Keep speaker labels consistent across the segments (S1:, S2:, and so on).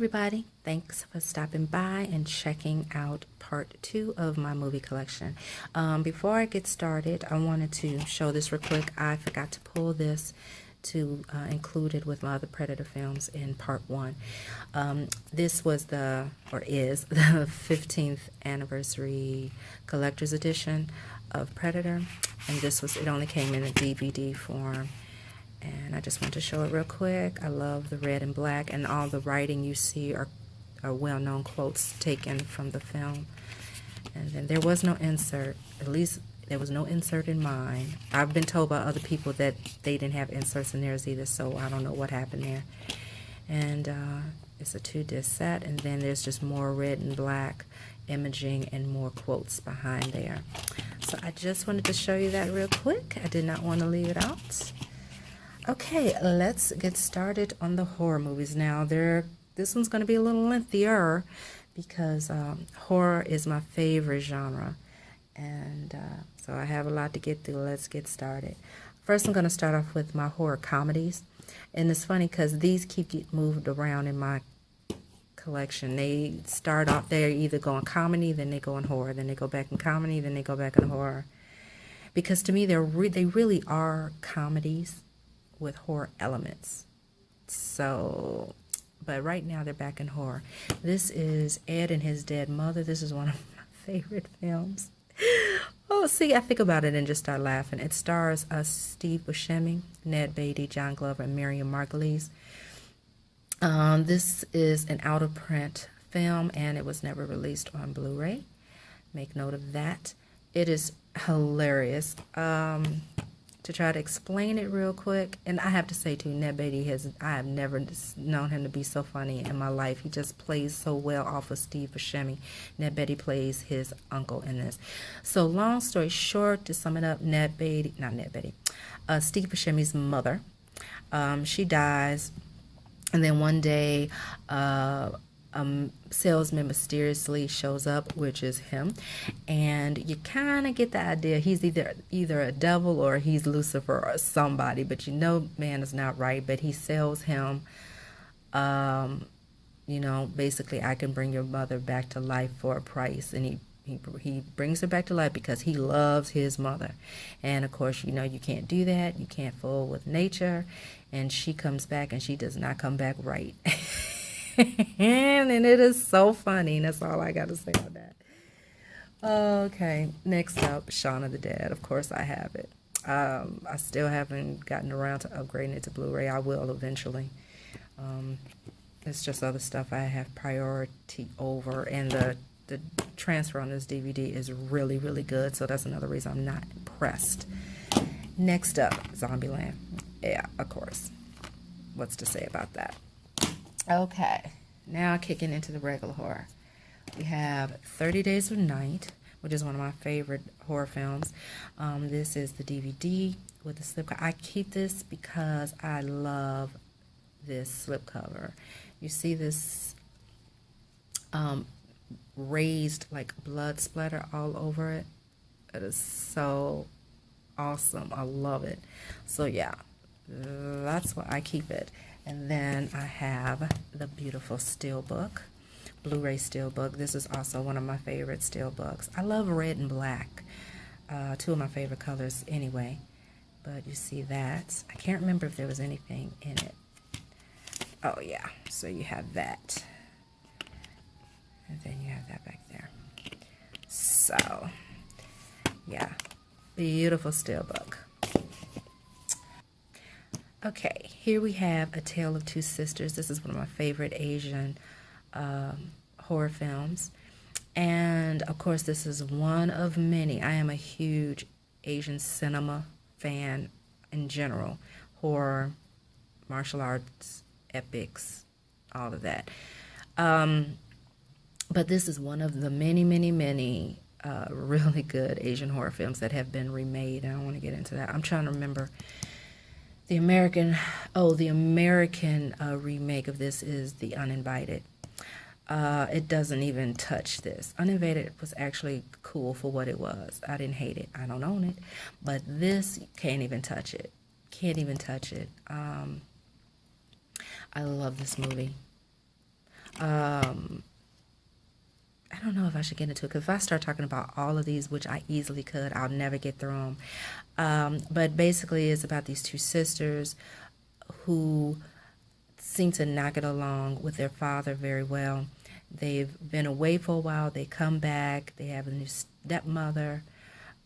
S1: everybody, thanks for stopping by and checking out part 2 of my movie collection. Before I get started, I wanted to show this real quick. I forgot to pull this to include it with my other Predator films in part 1. This was is the 15th anniversary collector's edition of Predator, and it only came in a DVD form. And I just want to show it real quick. I love the red and black, and all the writing you see are well-known quotes taken from the film. And then there was no insert. At least there was no insert in mine. I've been told by other people that they didn't have inserts in theirs either, so I don't know what happened there. And it's a 2-disc set, and then there's just more red and black imaging and more quotes behind there. So I just wanted to show you that real quick. I did not want to leave it out. Okay, let's get started on the horror movies. Now, this one's going to be a little lengthier because horror is my favorite genre. And so I have a lot to get through. Let's get started. First, I'm going to start off with my horror comedies. And it's funny because these keep getting moved around in my collection. They start off, they're either going comedy, then they go in horror, then they go back in comedy, then they go back in horror. Because to me, they really are comedies with horror elements. So, but right now they're back in horror. This is Ed and His Dead Mother. This is one of my favorite films. Oh, see, I think about it and just start laughing. It stars Steve Buscemi, Ned Beatty, John Glover, and Miriam Margolyes. This is an out-of-print film, and it was never released on Blu-ray. Make note of that. It is hilarious. To try to explain it real quick, and I have to say too, Ned Beatty I have never known him to be so funny in my life. He just plays so well off of Steve Buscemi. Ned Beatty plays his uncle in this. So long story short, to sum it up, Steve Buscemi's mother, she dies, and then one day a salesman mysteriously shows up, which is him, and you kind of get the idea he's either a devil or he's Lucifer or somebody, but you know man is not right. But he sells him, basically, I can bring your mother back to life for a price, and he brings her back to life because he loves his mother. And of course, you can't do that. You can't fool with nature, and she comes back, and she does not come back right. And it is so funny. That's all I got to say on that. Okay, next up, Shaun of the Dead. Of course, I have it. I still haven't gotten around to upgrading it to Blu-ray. I will eventually. It's just other stuff I have priority over, and the transfer on this DVD is really, really good. So that's another reason I'm not impressed. Next up, Zombieland. Yeah, of course. What's to say about that? Okay, now kicking into the regular horror. We have 30 Days of Night, which is one of my favorite horror films. This is the DVD with the slipcover. I keep this because I love this slipcover. You see this raised like blood splatter all over it. It is so awesome. I love it. So yeah, that's why I keep it. And then I have the beautiful Steelbook, Blu-ray Steelbook. This is also one of my favorite Steelbooks. I love red and black, 2 of my favorite colors anyway. But you see that. I can't remember if there was anything in it. Oh yeah, so you have that. And then you have that back there. So, yeah, beautiful Steelbook. Okay, here we have A Tale of Two Sisters. This is one of my favorite Asian horror films. And, of course, this is one of many. I am a huge Asian cinema fan in general. Horror, martial arts, epics, all of that. But this is one of the many, many, many really good Asian horror films that have been remade. I don't want to get into that. I'm trying to remember. The American remake of this is The Uninvited. It doesn't even touch this. Uninvited was actually cool for what it was. I didn't hate it. I don't own it. But this can't even touch it. Can't even touch it. I love this movie. I don't know if I should get into it, because if I start talking about all of these, which I easily could, I'll never get through them. But basically, it's about these two sisters who seem to knock it along with their father very well. They've been away for a while. They come back. They have a new stepmother,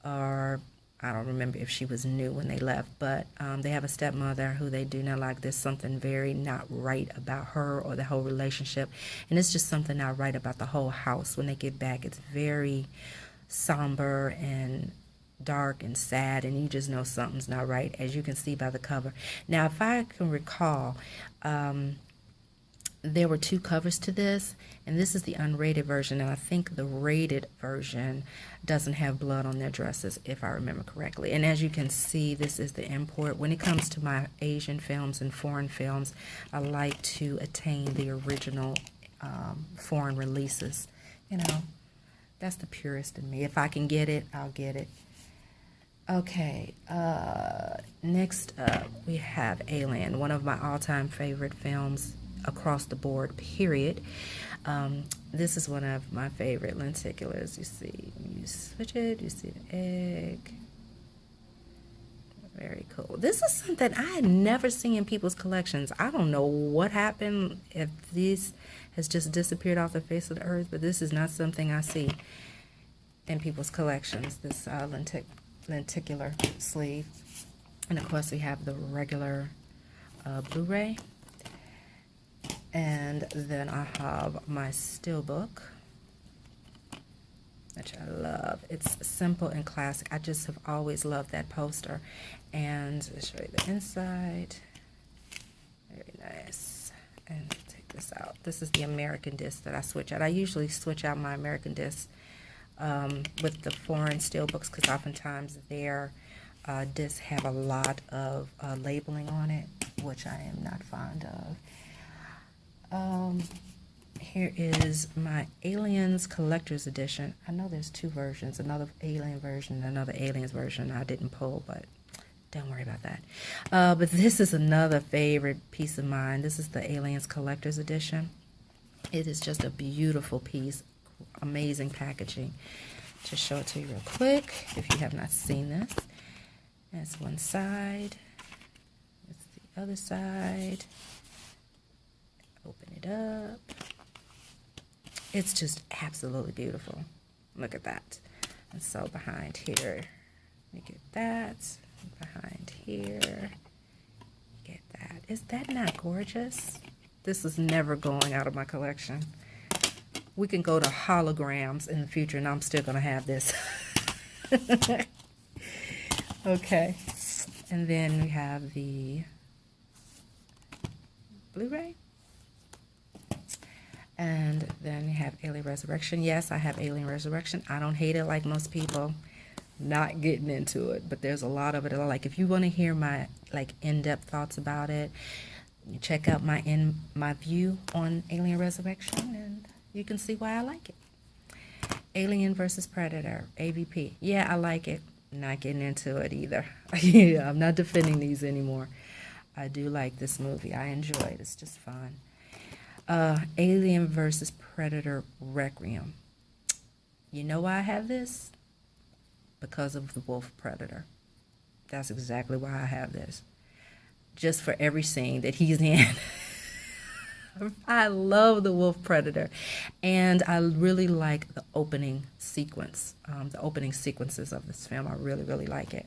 S1: or I don't remember if she was new when they left, but they have a stepmother who they do not like. There's something very not right about her or the whole relationship. And it's just something not right about the whole house. When they get back, it's very somber and dark and sad, and you just know something's not right, as you can see by the cover. Now, if I can recall, there were two covers to this, and this is the unrated version, and I think the rated version doesn't have blood on their dresses, if I remember correctly. And as you can see, this is the import. When it comes to my Asian films and foreign films, I like to attain the original foreign releases. You know, that's the purist in me. If I can get it, I'll get it. Okay, next up we have Alien, one of my all-time favorite films across the board, period. This is one of my favorite lenticulars. You see, you switch it, you see the egg. Very cool. This is something I had never seen in people's collections. I don't know what happened, if this has just disappeared off the face of the earth, but this is not something I see in people's collections, this lenticular sleeve. And of course we have the regular Blu-ray. And then I have my Steelbook, which I love. It's simple and classic. I just have always loved that poster. And I'll show you the inside. Very nice. And take this out. This is the American disc that I switch out. I usually switch out my American disc with the foreign Steelbooks, because oftentimes their discs have a lot of labeling on it, which I am not fond of. Here is my Aliens Collector's Edition. I know there's two versions, another Alien version and another Aliens version I didn't pull, but don't worry about that. But this is another favorite piece of mine. This is the Aliens Collector's Edition. It is just a beautiful piece, amazing packaging. Just show it to you real quick if you have not seen this. That's one side. That's the other side. Open it up. It's just absolutely beautiful. Look at that. And so behind here, you get that. Behind here, you get that. Is that not gorgeous? This is never going out of my collection. We can go to holograms in the future, and I'm still going to have this. Okay. And then we have the Blu-ray. And then you have Alien Resurrection. Yes, I have Alien Resurrection. I don't hate it like most people. Not getting into it, but there's a lot of it I like. If you want to hear my in-depth thoughts about it, you check out my view on Alien Resurrection, and you can see why I like it. Alien versus Predator, AVP. Yeah, I like it. Not getting into it either. Yeah, I'm not defending these anymore. I do like this movie. I enjoy it. It's just fun. Alien versus Predator Requiem. You know why I have this? Because of the wolf predator. That's exactly why I have this. Just for every scene that he's in. I love the wolf predator. And I really like the opening sequence. The opening sequences of this film. I really, really like it.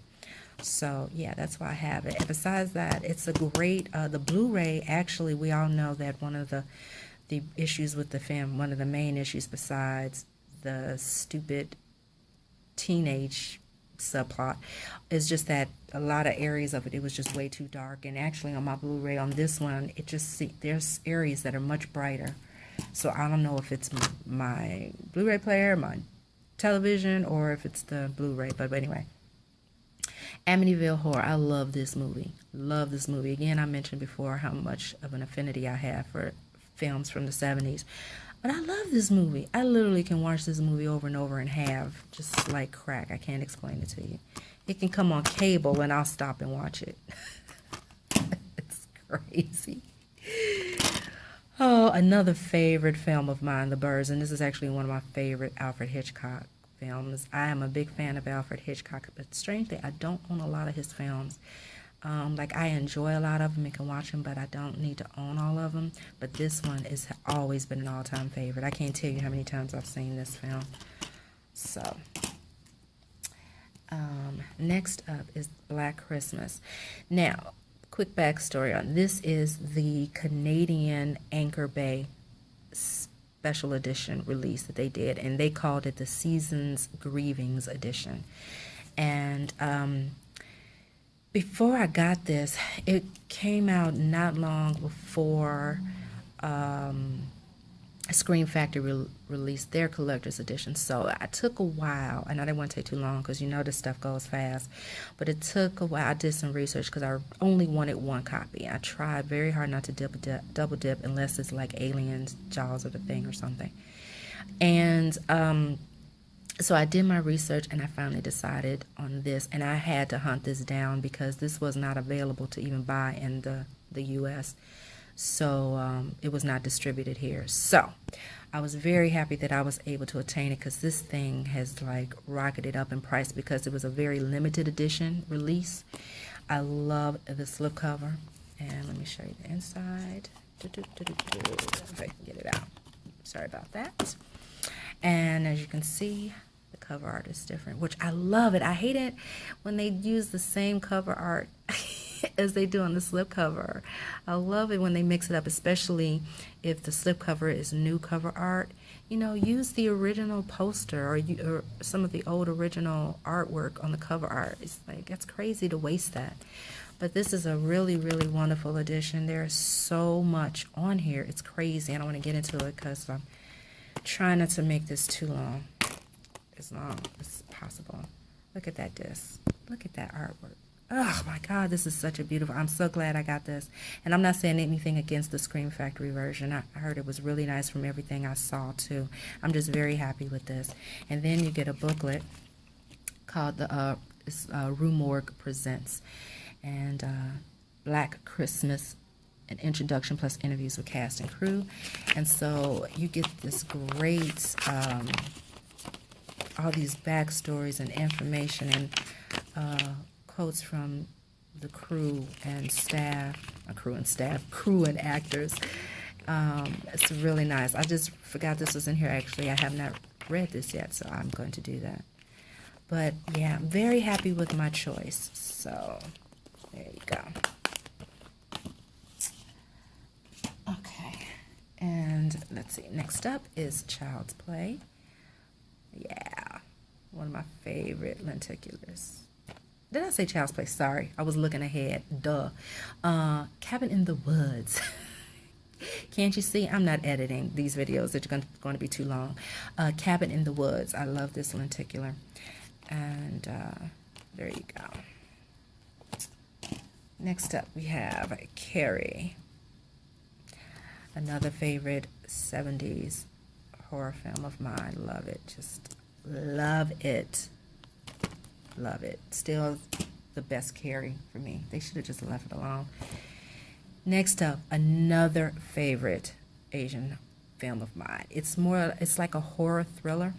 S1: So, yeah, that's why I have it. And besides that, it's a great, the Blu-ray, actually, we all know that one of the issues with the film, one of the main issues besides the stupid teenage subplot, is just that a lot of areas of it was just way too dark. And actually on my Blu-ray, on this one, there's areas that are much brighter. So I don't know if it's my Blu-ray player, my television, or if it's the Blu-ray. But anyway. Amityville Horror. I love this movie. Love this movie. Again, I mentioned before how much of an affinity I have for films from the 70s. But I love this movie. I literally can watch this movie over and over and have just like crack. I can't explain it to you. It can come on cable and I'll stop and watch it. It's crazy. Oh, another favorite film of mine, The Birds, and this is actually one of my favorite Alfred Hitchcock films. I am a big fan of Alfred Hitchcock, but strangely, I don't own a lot of his films. Like, I enjoy a lot of them and can watch them, but I don't need to own all of them. But this one has always been an all-time favorite. I can't tell you how many times I've seen this film. So, next up is Black Christmas. Now, quick backstory on this is the Canadian Anchor Bay special edition release that they did, and they called it the Seasons Grievings edition. And before I got this, it came out not long before Scream Factory released their collector's edition. So I took a while, and I didn't want to take too long because you know this stuff goes fast, but it took a while. I did some research because I only wanted one copy. I tried very hard not to double dip unless it's like Aliens, Jaws of the Thing or something. And so I did my research, and I finally decided on this, and I had to hunt this down because this was not available to even buy in the U.S., so it was not distributed here. So I was very happy that I was able to attain it because this thing has like rocketed up in price because it was a very limited edition release. I love the slipcover, and let me show you the inside. If I can get it out. Sorry about that. And as you can see, the cover art is different, which I love it. I hate it when they use the same cover art as they do on the slipcover. I love it when they mix it up, especially if the slipcover is new cover art. You know, use the original poster or some of the old original artwork on the cover art. It's like, that's crazy to waste that. But this is a really, really wonderful edition. There's so much on here. It's crazy. I don't want to get into it because I'm trying not to make this too long. As long as possible. Look at that disc. Look at that artwork. Oh my God, this is such a beautiful. I'm so glad I got this. And I'm not saying anything against the Scream Factory version. I heard it was really nice from everything I saw too. I'm just very happy with this. And then you get a booklet called the Rue Morgue Presents, and Black Christmas, an introduction plus interviews with cast and crew. And so you get this great all these backstories and information and quotes from the crew and actors. It's really nice. I just forgot this was in here. Actually, I have not read this yet, so I'm going to do that. But yeah, I'm very happy with my choice. So there you go. Okay, and let's see. Next up is Child's Play. Yeah, one of my favorite lenticulars. Did I say Child's Play? Sorry, I was looking ahead. Duh. Cabin in the Woods. Can't you see? I'm not editing these videos. They're going to be too long. Cabin in the Woods. I love this lenticular. And there you go. Next up, we have Carrie. Another favorite 70s horror film of mine. Love it. Just love it. Love it. Still the best Carrie for me. They should have just left it alone. Next up, another favorite Asian film of mine. It's like a horror thriller.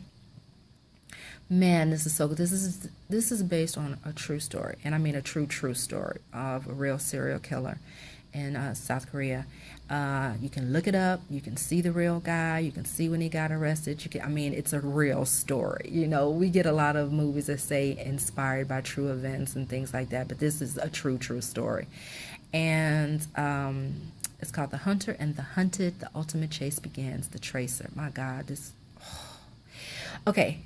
S1: Man, this is so good. This is based on a true story, and I mean a true story of a real serial killer in South Korea. You can look it up. You can see the real guy. You can see when he got arrested. I mean, it's a real story. You know, we get a lot of movies that say inspired by true events and things like that, but this is a true story. And it's called The Hunter and the Hunted. The Ultimate Chase Begins. The Tracer. My God, this. Oh. Okay,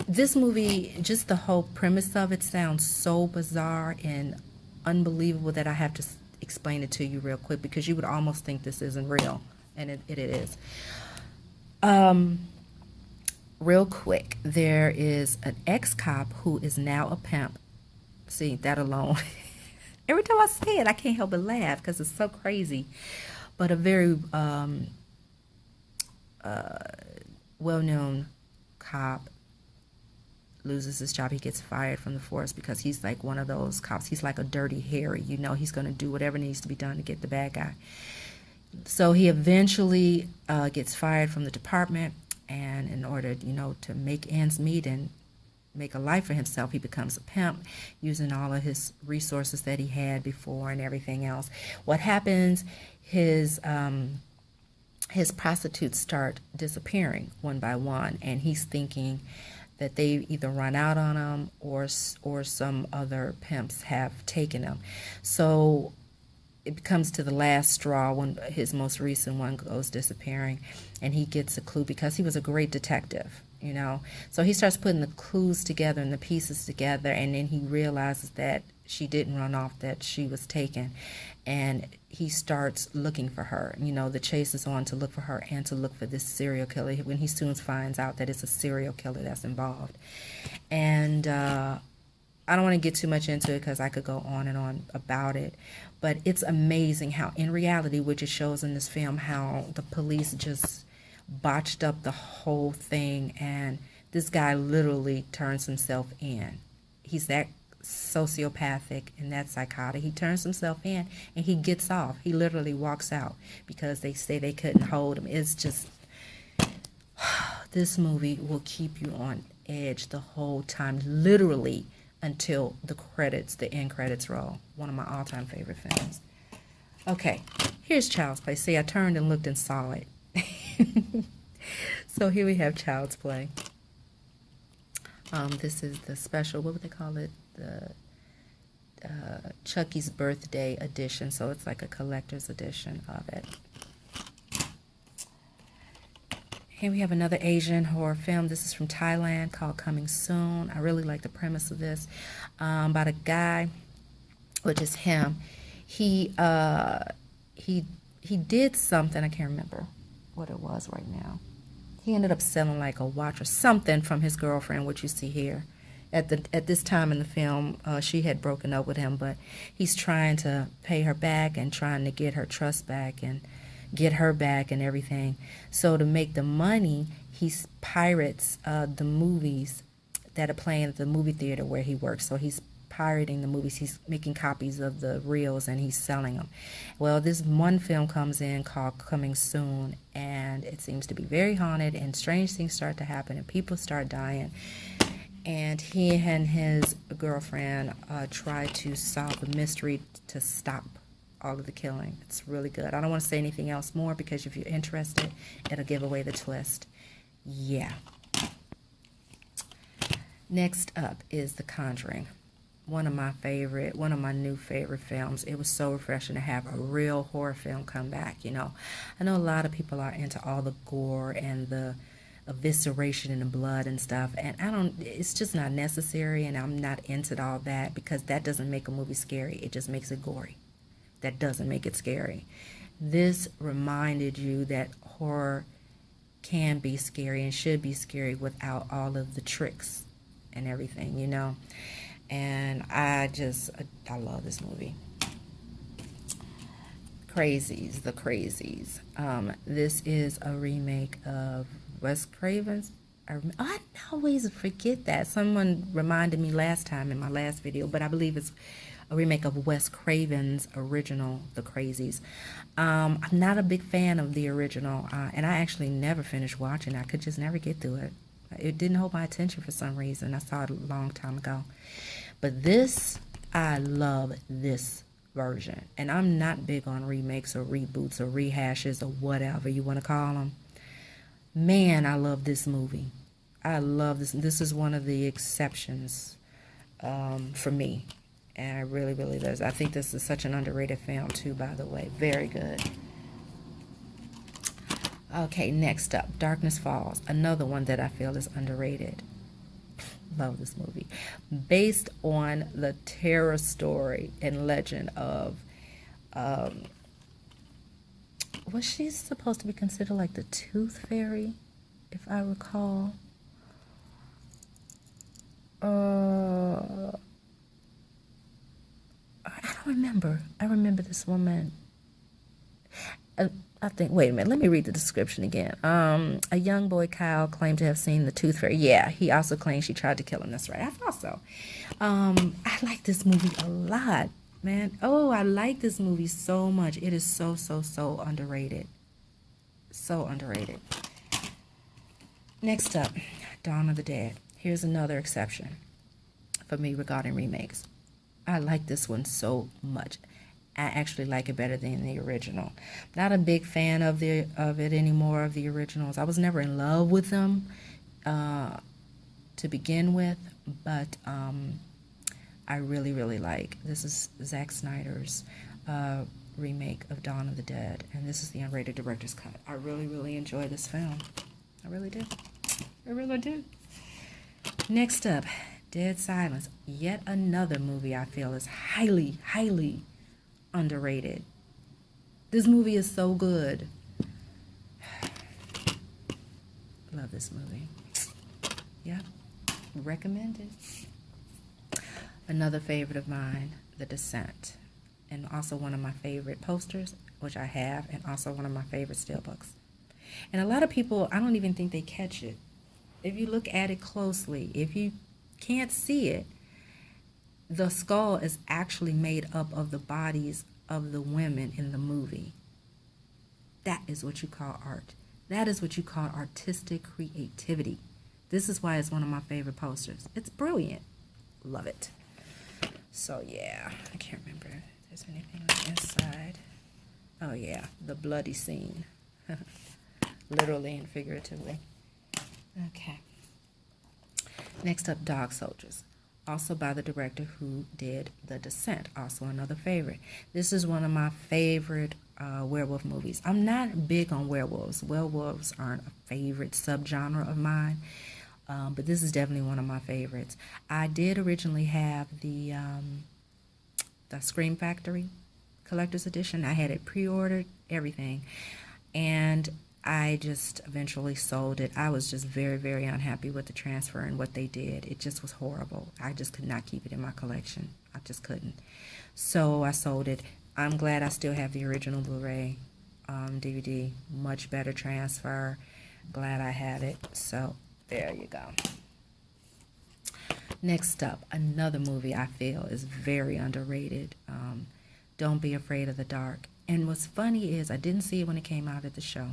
S1: this movie, just the whole premise of it sounds so bizarre and unbelievable that I have to explain it to you real quick because you would almost think this isn't real, and it is. Real quick, there is an ex-cop who is now a pimp. See, that alone. Every time I say it, I can't help but laugh because it's so crazy. But a very well-known cop loses his job. He gets fired from the force because he's like one of those cops. He's like a dirty Harry. You know, he's going to do whatever needs to be done to get the bad guy. So he eventually gets fired from the department, and in order, you know, to make ends meet and make a life for himself, he becomes a pimp using all of his resources that he had before and everything else. What happens, his prostitutes start disappearing one by one, and he's thinking that they either run out on him or some other pimps have taken him. So it comes to the last straw when his most recent one goes disappearing, and he gets a clue because he was a great detective, you know. So he starts putting the clues together and the pieces together, and then he realizes that she didn't run off, that she was taken, and he starts looking for her. You know, the chase is on to look for her and to look for this serial killer, when he soon finds out that it's a serial killer that's involved. And I don't want to get too much into it because I could go on and on about it, but it's amazing how, in reality, which it shows in this film, how the police just botched up the whole thing, and this guy literally turns himself in. He's that sociopathic and that psychotic. He turns himself in and he gets off. He literally walks out because they say they couldn't hold him. It's just, this movie will keep you on edge the whole time, literally until the end credits roll. One of my all-time favorite films. Okay, here's Child's Play. See, I turned and looked and saw it. So here we have Child's Play. This is the special, what would they call it? The Chucky's birthday edition. So it's like a collector's edition of it. Here we have another Asian horror film. This is from Thailand called Coming Soon. I really like the premise of this. About a guy, which is him. He did something, I can't remember what it was right now. He ended up selling like a watch or something from his girlfriend, which you see here. At this time in the film, she had broken up with him, but he's trying to pay her back and trying to get her trust back and get her back and everything. So to make the money, he pirates the movies that are playing at the movie theater where he works. So he's pirating the movies. He's making copies of the reels and he's selling them. Well, this one film comes in called Coming Soon, and it seems to be very haunted, and strange things start to happen and people start dying. And he and his girlfriend try to solve the mystery to stop all of the killing. It's really good. I don't want to say anything else more because if you're interested, it'll give away the twist. Yeah. Next up is The Conjuring. One of my new favorite films. It was so refreshing to have a real horror film come back, you know. I know a lot of people are into all the gore and the evisceration and the blood and stuff, and it's just not necessary, and I'm not into all that because that doesn't make a movie scary. It just makes it gory. That doesn't make it scary. This reminded you that horror can be scary and should be scary without all of the tricks and everything, you know. And I love this movie. Crazies, The Crazies. This is a remake of Wes Craven's. I always forget that. Someone reminded me last time in my last video, but I believe it's a remake of Wes Craven's original, The Crazies. I'm not a big fan of the original, and I actually never finished watching it. I could just never get through it. It didn't hold my attention for some reason. I saw it a long time ago. But this, I love this version. And I'm not big on remakes or reboots or rehashes or whatever you want to call them. Man, I love this movie. I love this. This is one of the exceptions for me. And I really, really does. I think this is such an underrated film too, by the way. Very good. Okay, next up, Darkness Falls. Another one that I feel is underrated. Love this movie. Based on the terror story and legend of, was she supposed to be considered like the Tooth Fairy, if I recall? I don't remember. I remember this woman. I think, wait a minute, let me read the description again. A young boy, Kyle, claimed to have seen the Tooth Fairy. Yeah, he also claimed she tried to kill him. That's right. I thought so. I like this movie a lot. Man, oh, I like this movie so much. It is so, so, so underrated. So underrated. Next up, Dawn of the Dead. Here's another exception for me regarding remakes. I like this one so much. I actually like it better than the original. Not a big fan of it anymore, of the originals. I was never in love with them to begin with, but I really, really like. This is Zack Snyder's remake of Dawn of the Dead, and this is the unrated director's cut. I really, really enjoy this film. I really do. I really do. Next up, Dead Silence. Yet another movie I feel is highly, highly underrated. This movie is so good. Love this movie. Yep. Recommended. Another favorite of mine, The Descent. And also one of my favorite posters, which I have, and also one of my favorite steelbooks. And a lot of people, I don't even think they catch it. If you look at it closely, if you can't see it, the skull is actually made up of the bodies of the women in the movie. That is what you call art. That is what you call artistic creativity. This is why it's one of my favorite posters. It's brilliant. Love it. So yeah, I can't remember if there's anything on the inside. Oh yeah, the bloody scene. Literally and figuratively. Okay. Next up, Dog Soldiers. Also by the director who did The Descent. Also another favorite. This is one of my favorite werewolf movies. I'm not big on werewolves. Werewolves aren't a favorite subgenre of mine. But this is definitely one of my favorites. I did originally have the Scream Factory collector's edition. I had it pre-ordered, everything. And I just eventually sold it. I was just very, very unhappy with the transfer and what they did. It just was horrible. I just could not keep it in my collection. I just couldn't. So I sold it. I'm glad I still have the original Blu-ray DVD. Much better transfer. Glad I have it. So there you go. Next up, another movie I feel is very underrated. Don't Be Afraid of the Dark. And what's funny is I didn't see it when it came out at the show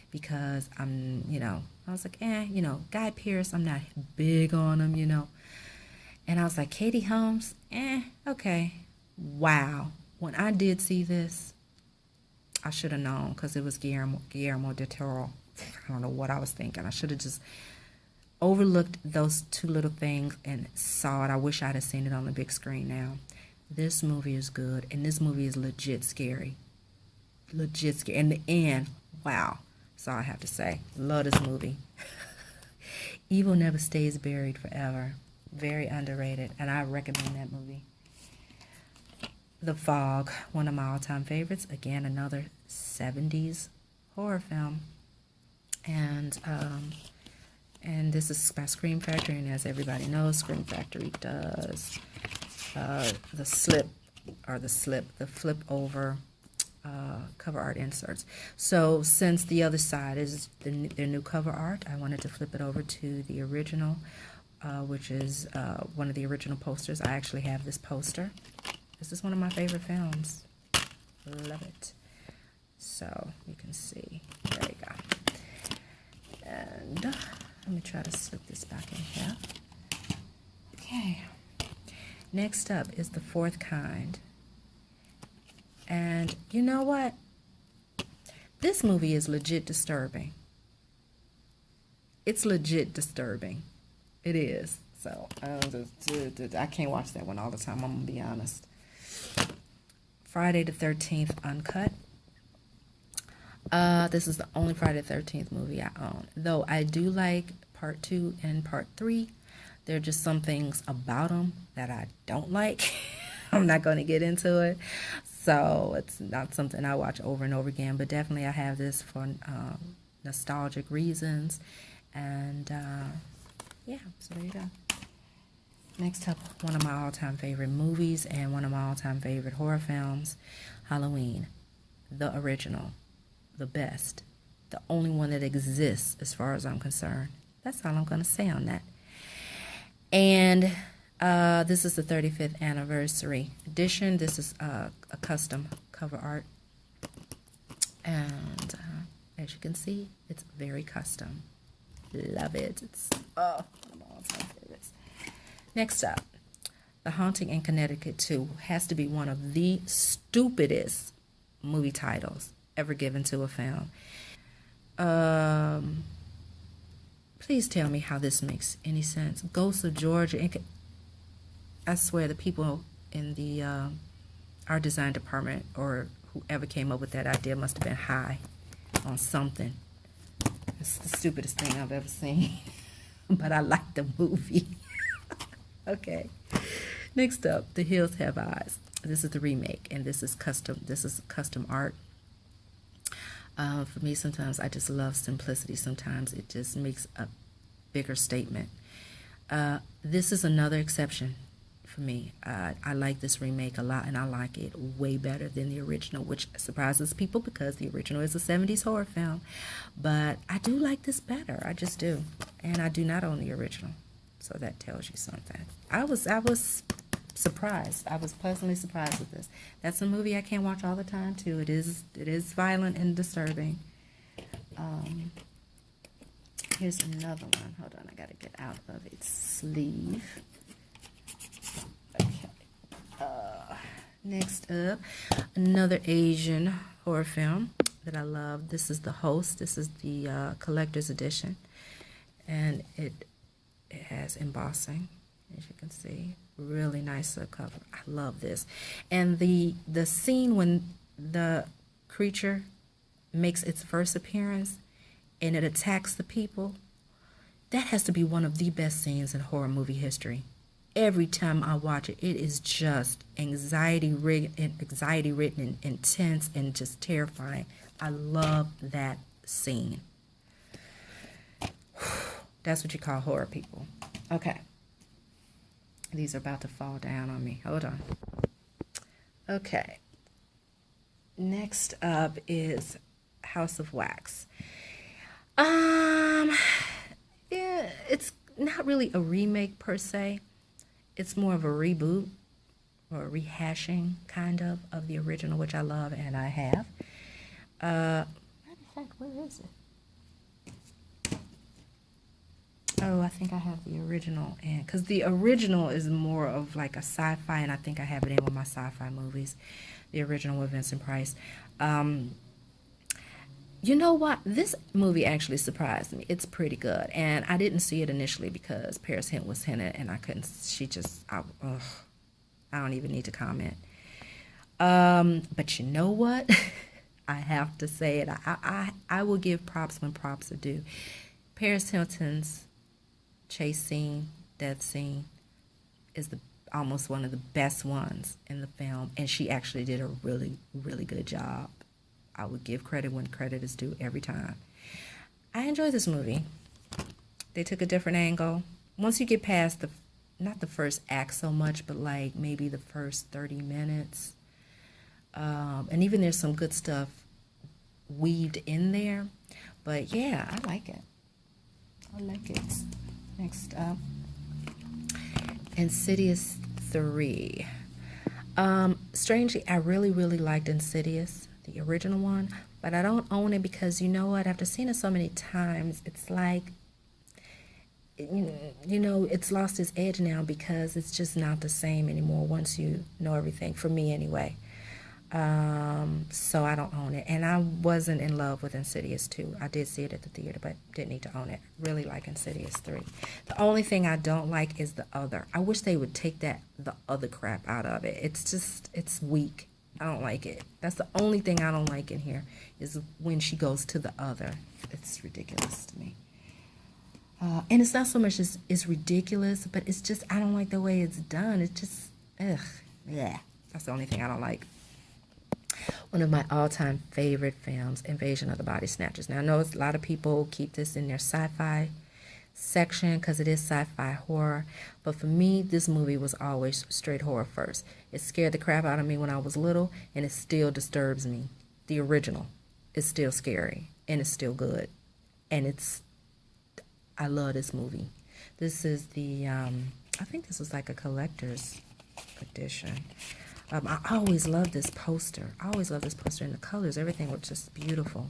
S1: because I was like, Guy Pearce, I'm not big on him, And I was like, Katie Holmes, okay. Wow. When I did see this, I should have known because it was Guillermo del Toro. I don't know what I was thinking. I should have just overlooked those two little things and saw it. I wish I'd have seen it on the big screen now. This movie is good, and this movie is legit scary. Legit scary. In the end, wow. That's all I have to say. Love this movie. Evil Never Stays Buried Forever. Very underrated, and I recommend that movie. The Fog, one of my all-time favorites. Again, another 70s horror film. And this is by Scream Factory, and as everybody knows, Scream Factory does the flip over cover art inserts. So since the other side is their new cover art, I wanted to flip it over to the original, which is one of the original posters. I actually have this poster. This is one of my favorite films. Love it. So you can see. There you go. And let me try to slip this back in here. Okay. Next up is The Fourth Kind. And you know what? This movie is legit disturbing. It's legit disturbing. It is. So I can't watch that one all the time, I'm going to be honest. Friday the 13th Uncut. This is the only Friday the 13th movie I own. Though I do like Part 2 and Part 3. There are just some things about them that I don't like. I'm not going to get into it. So it's not something I watch over and over again. But definitely I have this for nostalgic reasons. And yeah, so there you go. Next up, one of my all-time favorite movies and one of my all-time favorite horror films, Halloween. The original. The best. The only one that exists as far as I'm concerned. That's all I'm going to say on that. And This is the 35th anniversary edition. This is a custom cover art. And as you can see, it's very custom. Love it. It's one of my all-time favorites. Next up, The Haunting in Connecticut 2 has to be one of the stupidest movie titles ever given to a film. Please tell me how this makes any sense. Ghosts of Georgia. I swear the people in the our design department or whoever came up with that idea must have been high on something. It's the stupidest thing I've ever seen. But I like the movie. Okay. Next up, The Hills Have Eyes. This is the remake, and this is custom. This is custom art. For me, sometimes I just love simplicity. Sometimes it just makes a bigger statement. This is another exception for me. I like this remake a lot, and I like it way better than the original, which surprises people because the original is a 70s horror film. But I do like this better. I just do. And I do not own the original. So that tells you something. I was surprised. I was pleasantly surprised with this. That's a movie I can't watch all the time too. It is violent and disturbing. Here's another one. Hold on, I gotta get out of its sleeve. Okay. Next up, another Asian horror film that I love. This is The Host. This is the collector's edition, and it has embossing, as you can see. Really nice cover. I love this. And the scene when the creature makes its first appearance and it attacks the people, that has to be one of the best scenes in horror movie history. Every time I watch it, it is just anxiety-ridden and intense and just terrifying. I love that scene. That's what you call horror, people. Okay. These are about to fall down on me. Hold on. Okay. Next up is House of Wax. Yeah, it's not really a remake per se. It's more of a reboot or a rehashing kind of the original, which I love and I have. Matter of fact, where is it? Oh, I think I have the original, and because the original is more of like a sci-fi, and I think I have it in with my sci-fi movies. The original with Vincent Price. You know what? This movie actually surprised me. It's pretty good, and I didn't see it initially because Paris Hilton was in it, and I couldn't. I don't even need to comment. But you know what? I have to say it. I will give props when props are due. Paris Hilton's chase scene, death scene, is almost one of the best ones in the film, and she actually did a really, really good job. I would give credit when credit is due every time. I enjoy this movie. They took a different angle. Once you get past not the first act so much, but like maybe the first 30 minutes, and even there's some good stuff weaved in there. But yeah, I like it. I like it. Next up, Insidious 3. Strangely, I really, really liked Insidious, the original one, but I don't own it because, you know what, after seeing it so many times, it's like, you know, it's lost its edge now because it's just not the same anymore once you know everything, for me anyway. So I don't own it, and I wasn't in love with Insidious 2. I did see it at the theater, but didn't need to own it. Really like Insidious 3. The only thing I don't like is the other. I wish they would take the other crap out of it. It's weak. I don't like it. That's the only thing I don't like in here, is when she goes to the other. It's ridiculous to me. And it's not so much as it's ridiculous, but it's just, I don't like the way it's done. It's just, yeah. That's the only thing I don't like. One of my all-time favorite films, Invasion of the Body Snatchers. Now, I know a lot of people keep this in their sci-fi section because it is sci-fi horror, but for me, this movie was always straight horror first. It scared the crap out of me when I was little, and it still disturbs me. The original is still scary, and it's still good, and I love this movie. This is the I think this was like a collector's edition. I always loved this poster. I always loved this poster, and the colors, everything was just beautiful.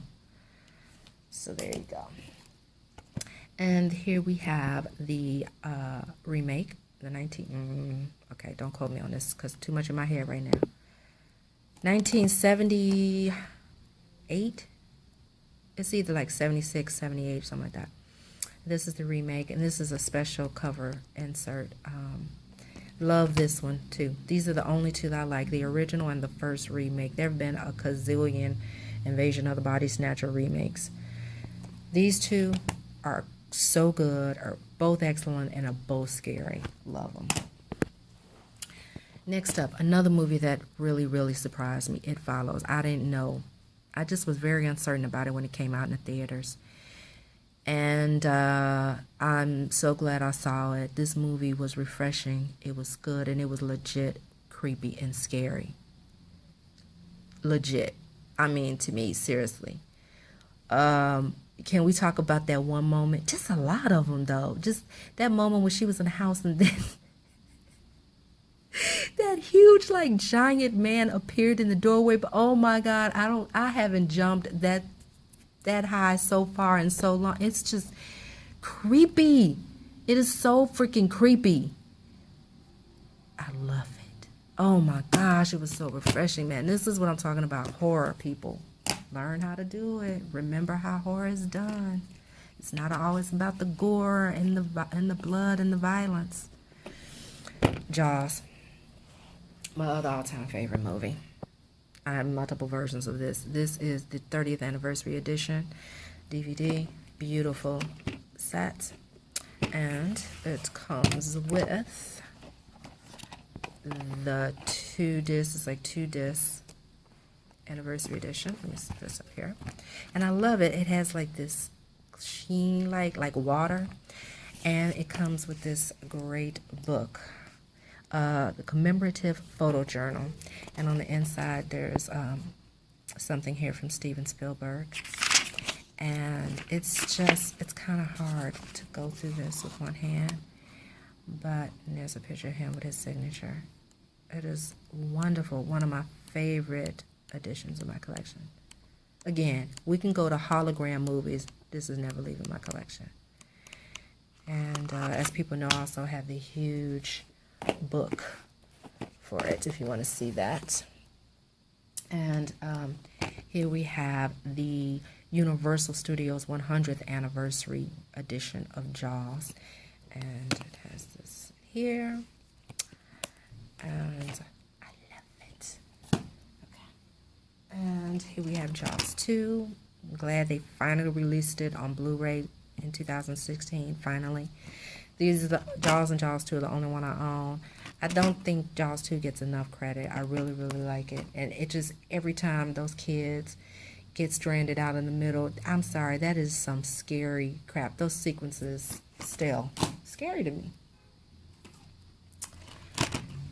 S1: So there you go. And here we have the remake, the okay, don't quote me on this because too much in my head right now. 1978. It's either like 76, 78, something like that. This is the remake, and this is a special cover insert. Love this one too. These are the only two that I like, the original and the first remake. There have been a gazillion Invasion of the Body Snatcher remakes. These two are so good, are both excellent, and are both scary. Love them. Next up, another movie that really, really surprised me. It Follows. I didn't know. I just was very uncertain about it when it came out in the theaters. And I'm so glad I saw it. This movie was refreshing. It was good, and it was legit creepy and scary. Legit. I mean, to me, seriously. Can we talk about that one moment? Just a lot of them, though. Just that moment when she was in the house, and then that huge, like, giant man appeared in the doorway. But oh my God, I haven't jumped that high so far and so long. It's just creepy. It is so freaking creepy. I love it. Oh my gosh, it was so refreshing, man. This is what I'm talking about. Horror, people. Learn how to do it. Remember how horror is done. It's not always about the gore and the blood and the violence. Jaws. My other all-time favorite movie. I have multiple versions of this. This is the 30th anniversary edition DVD. Beautiful set. And it comes with the 2 discs. It's like 2 discs anniversary edition. Let me set this up here. And I love it. It has like this sheen like water. And it comes with this great book. The commemorative photo journal, and on the inside there's something here from Steven Spielberg, and it's kind of hard to go through this with one hand, but there's a picture of him with his signature. It is wonderful. One of my favorite additions of my collection. Again, we can go to hologram movies. This is never leaving my collection. And as people know, I also have the huge book for it if you want to see that. And here we have the Universal Studios 100th anniversary edition of Jaws, and it has this here, and I love it. Okay. And here we have Jaws 2. I'm glad they finally released it on Blu-ray in 2016, finally. These are the Jaws and Jaws 2 are the only one I own. I don't think Jaws 2 gets enough credit. I really, really like it. And it just, every time those kids get stranded out in the middle, I'm sorry, that is some scary crap. Those sequences still scary to me.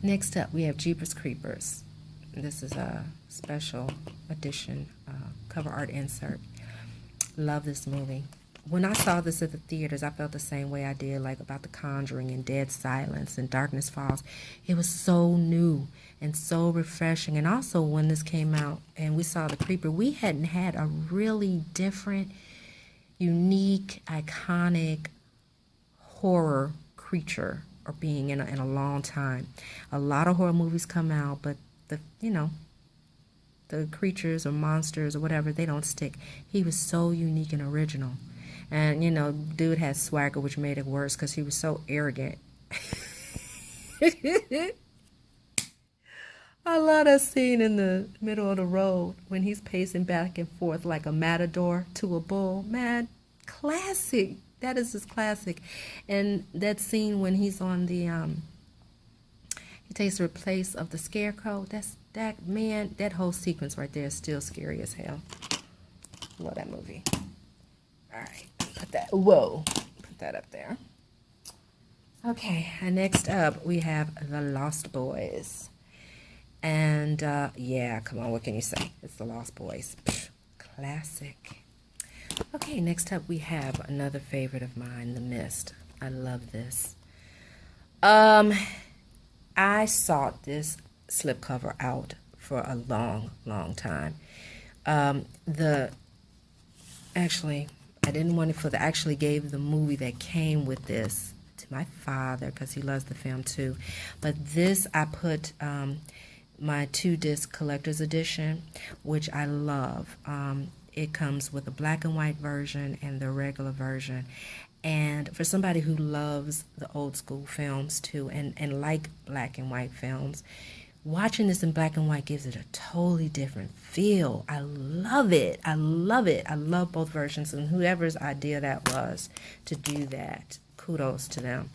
S1: Next up, we have Jeepers Creepers. This is a special edition cover art insert. Love this movie. When I saw this at the theaters, I felt the same way I did, like about The Conjuring and Dead Silence and Darkness Falls. It was so new and so refreshing. And also when this came out and we saw The Creeper, we hadn't had a really different, unique, iconic horror creature or being in a long time. A lot of horror movies come out, but the creatures or monsters or whatever, they don't stick. He was so unique and original. And, dude had swagger, which made it worse because he was so arrogant. I love that scene in the middle of the road when he's pacing back and forth like a matador to a bull. Man, classic. That is just classic. And that scene when he's on the, he takes the place of the scarecrow. That whole sequence right there is still scary as hell. Love that movie. All right. Put that up there. Okay, and next up we have The Lost Boys. And yeah, come on, what can you say? It's The Lost Boys. Pfft, classic. Okay, next up we have another favorite of mine, The Mist. I love this. Um, I sought this slipcover out for a long, long time. The actually, I didn't want it for the. I actually gave the movie that came with this to my father because he loves the film too. But this I put my 2-disc collector's edition, which I love. It comes with a black and white version and the regular version. And for somebody who loves the old school films too, and like black and white films, watching this in black and white gives it a totally different feel. I love it. I love it. I love both versions, and whoever's idea that was to do that, kudos to them.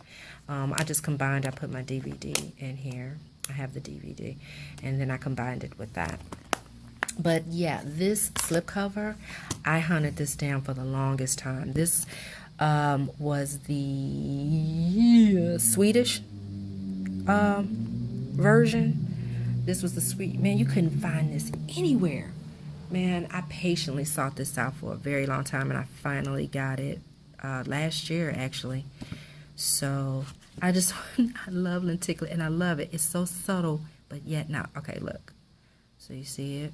S1: I just combined, I put my DVD in here. I have the DVD, and then I combined it with that. But yeah, this slipcover, I hunted this down for the longest time. This was the Swedish version. This was the sweet, man, you couldn't find this anywhere. Man, I patiently sought this out for a very long time, and I finally got it last year, actually. So I just, I love lenticular, and I love it. It's so subtle, but yet not. Okay, look. So you see it,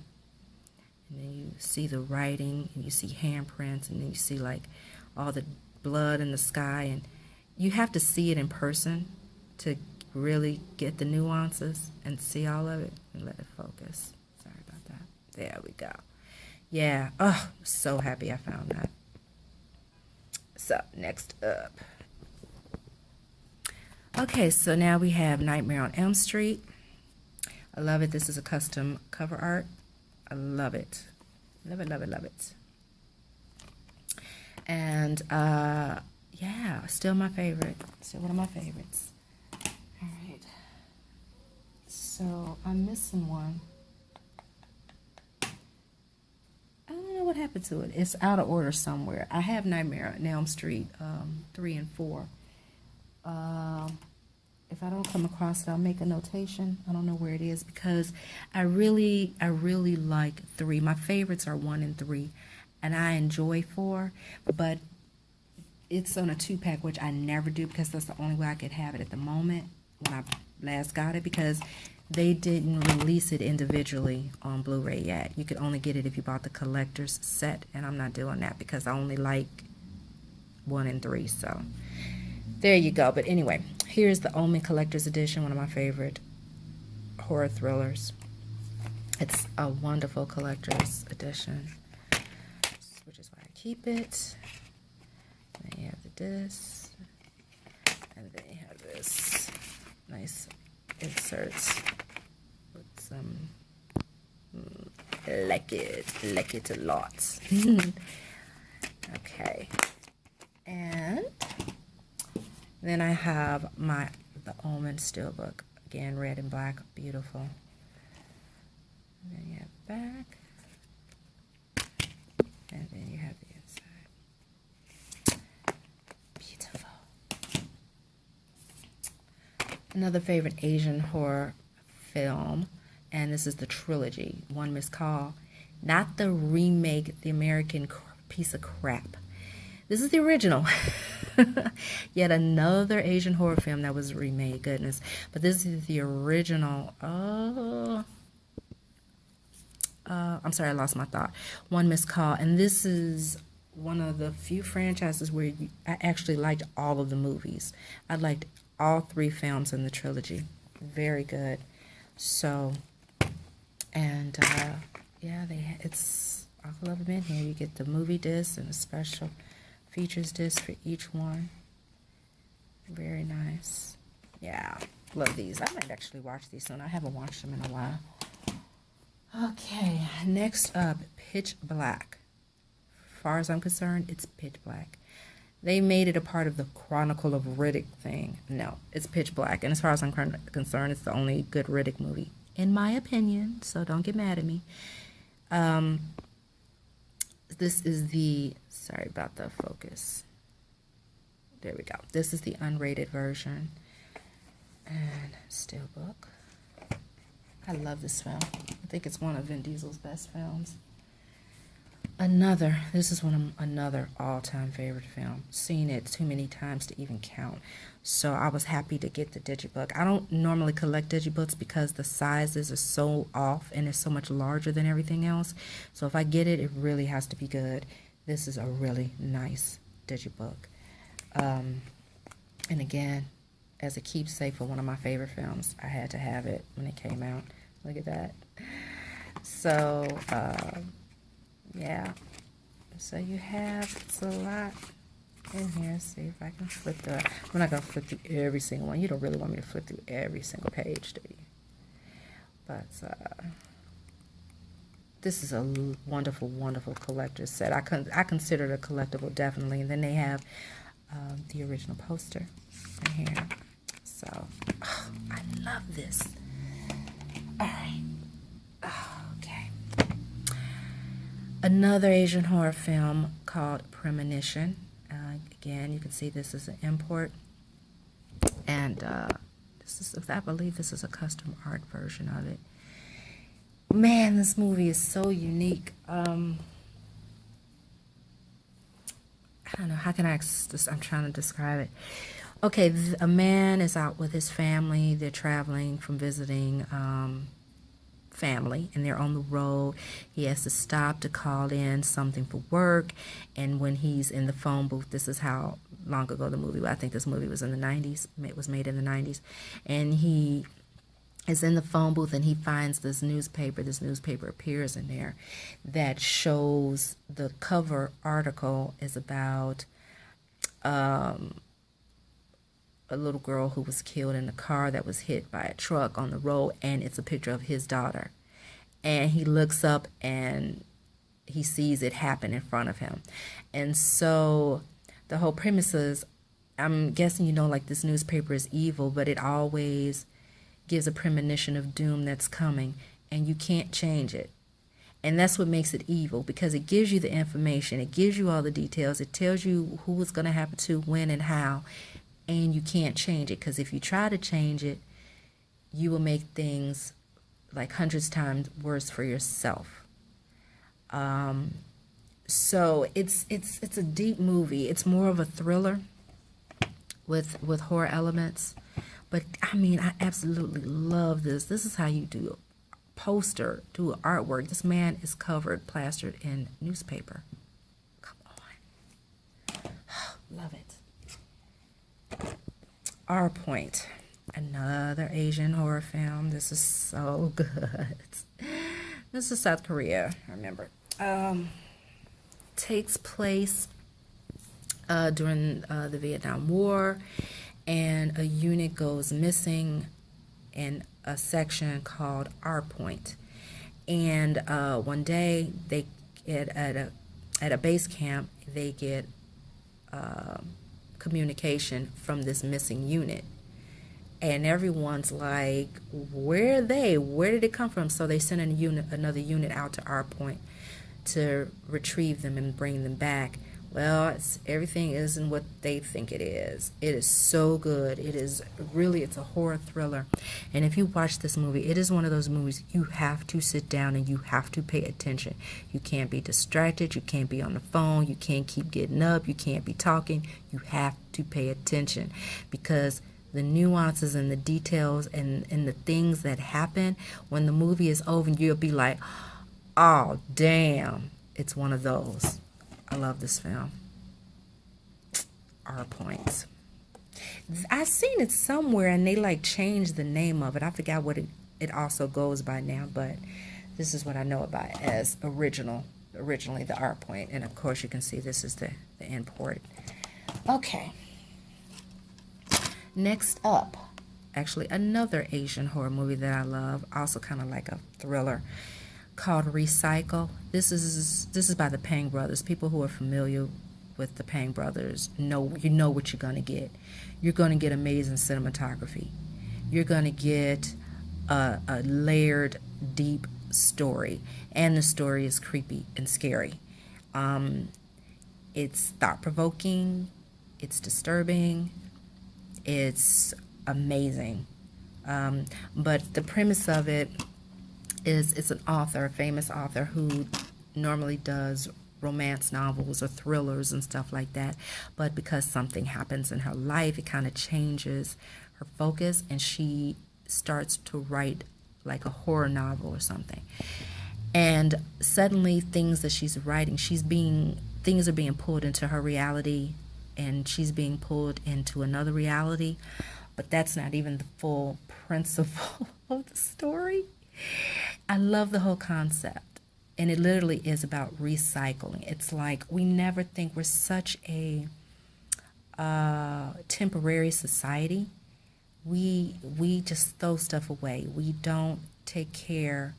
S1: and then you see the writing, and you see handprints, and then you see like all the blood in the sky, and you have to see it in person to really get the nuances and see all of it. And let it focus. Sorry about that. There we go. Yeah. Oh, so happy I found that. So next up. Okay, so now we have Nightmare on Elm Street. I love it. This is a custom cover art. I love it. Love it, love it, love it. And yeah, still my favorite. Still one of my favorites. All right. So I'm missing one. I don't know what happened to it. It's out of order somewhere. I have Nightmare on Elm Street 3 and 4. If I don't come across it, I'll make a notation. I don't know where it is because I really like 3. My favorites are 1 and 3, and I enjoy 4, but it's on a 2-pack, which I never do because that's the only way I could have it at the moment when I last got it, because they didn't release it individually on Blu-ray yet. You could only get it if you bought the collector's set, and I'm not doing that because I only like 1 and 3, so there you go. But anyway, here's the Omen Collector's Edition, one of my favorite horror thrillers. It's a wonderful collector's edition, which is why I keep it. And then you have the disc, and then you have this nice inserts with some like it a lot. Okay, and then I have the Omen Steelbook, again red and black, beautiful. And then you have the back, and then you have the inside. Beautiful. Another favorite Asian horror film, and this is the trilogy, One Missed Call. Not the remake, the American piece of crap. This is the original. Yet another Asian horror film that was remade, goodness. But this is the original. I'm sorry, I lost my thought. One Missed Call. And this is one of the few franchises where I actually liked all of the movies. I liked all 3 films in the trilogy. Very good. So, and yeah, it's all of them in here. You get the movie disc and a special features disc for each one. Very nice. Yeah, love these. I might actually watch these soon. I haven't watched them in a while. Okay, next up, Pitch Black. As far as I'm concerned, it's Pitch Black. They made it a part of the Chronicle of Riddick thing. No, it's Pitch Black. And as far as I'm concerned, it's the only good Riddick movie, in my opinion. So don't get mad at me. This is the, sorry about the focus. There we go. This is the unrated version. And Steelbook. I love this film. I think it's one of Vin Diesel's best films. This is another all-time favorite film. Seen it too many times to even count. So I was happy to get the digibook. I don't normally collect digibooks because the sizes are so off and it's so much larger than everything else. So if I get it, it really has to be good. This is a really nice digibook. And again, as a keepsake for one of my favorite films, I had to have it when it came out. Look at that. So, yeah. So you have, it's a lot in here. See if I can flip through it. I'm not going to flip through every single one. You don't really want me to flip through every single page, do you? But this is a wonderful, wonderful collector's set. I consider it a collectible, definitely. And then they have the original poster in here. So, oh, I love this. All right. Okay. Another Asian horror film called Premonition. Again, you can see this is an import. And I believe this is a custom art version of it. Man, this movie is so unique. I don't know, how can I'm trying to describe it. Okay, a man is out with his family. They're traveling from visiting family, and they're on the road. He has to stop to call in something for work, and when he's in the phone booth, this is how long ago the movie was. I think this movie was in the 90s. It was made in the 90s. And he is in the phone booth, and he finds this newspaper. This newspaper appears in there that shows the cover article is about a little girl who was killed in a car that was hit by a truck on the road, and it's a picture of his daughter. And he looks up and he sees it happen in front of him. And so the whole premise is, I'm guessing you know, like, this newspaper is evil, but it always gives a premonition of doom that's coming, and you can't change it. And that's what makes it evil, because it gives you the information, it gives you all the details, it tells you who it's going to happen to, when, and how, and you can't change it, because if you try to change it, you will make things like hundreds times worse for yourself. So it's a deep movie. It's more of a thriller with horror elements. But, I mean, I absolutely love this. This is how you do a poster, do an artwork. This man is covered, plastered in newspaper. Come on. Love it. Our Point. Another Asian horror film. This is so good. This is South Korea, I remember. Takes place during the Vietnam War. And a unit goes missing in a section called Our Point. And one day, they get at a base camp, they get communication from this missing unit. And everyone's like, where are they? Where did it come from? So they send another unit out to Our Point to retrieve them and bring them back. Well, everything isn't what they think it is. It is so good. It's a horror thriller. And if you watch this movie, it is one of those movies you have to sit down and you have to pay attention. You can't be distracted. You can't be on the phone. You can't keep getting up. You can't be talking. You have to pay attention, because the nuances and the details and the things that happen, when the movie is over, you'll be like, oh, damn. It's one of those. I love this film. Our Point. I've seen it somewhere and they like changed the name of it. I forgot what it also goes by now, but this is what I know about it as originally the Our Point. And of course you can see this is the import. Okay. Next up, actually another Asian horror movie that I love, also kind of like a thriller, called Recycle. This is by the Pang brothers. People who are familiar with the Pang brothers know what you're going to get. You're going to get amazing cinematography. You're going to get a layered, deep story, and the story is creepy and scary. It's thought-provoking. It's disturbing. It's amazing. But the premise of it is, it's an author, a famous author, who normally does romance novels or thrillers and stuff like that. But because something happens in her life, it kind of changes her focus, and she starts to write like a horror novel or something. And suddenly things that she's writing, things are being pulled into her reality, and she's being pulled into another reality. But that's not even the full principle of the story. I love the whole concept. And it literally is about recycling. It's like we never think we're such a temporary society. We just throw stuff away. We don't take care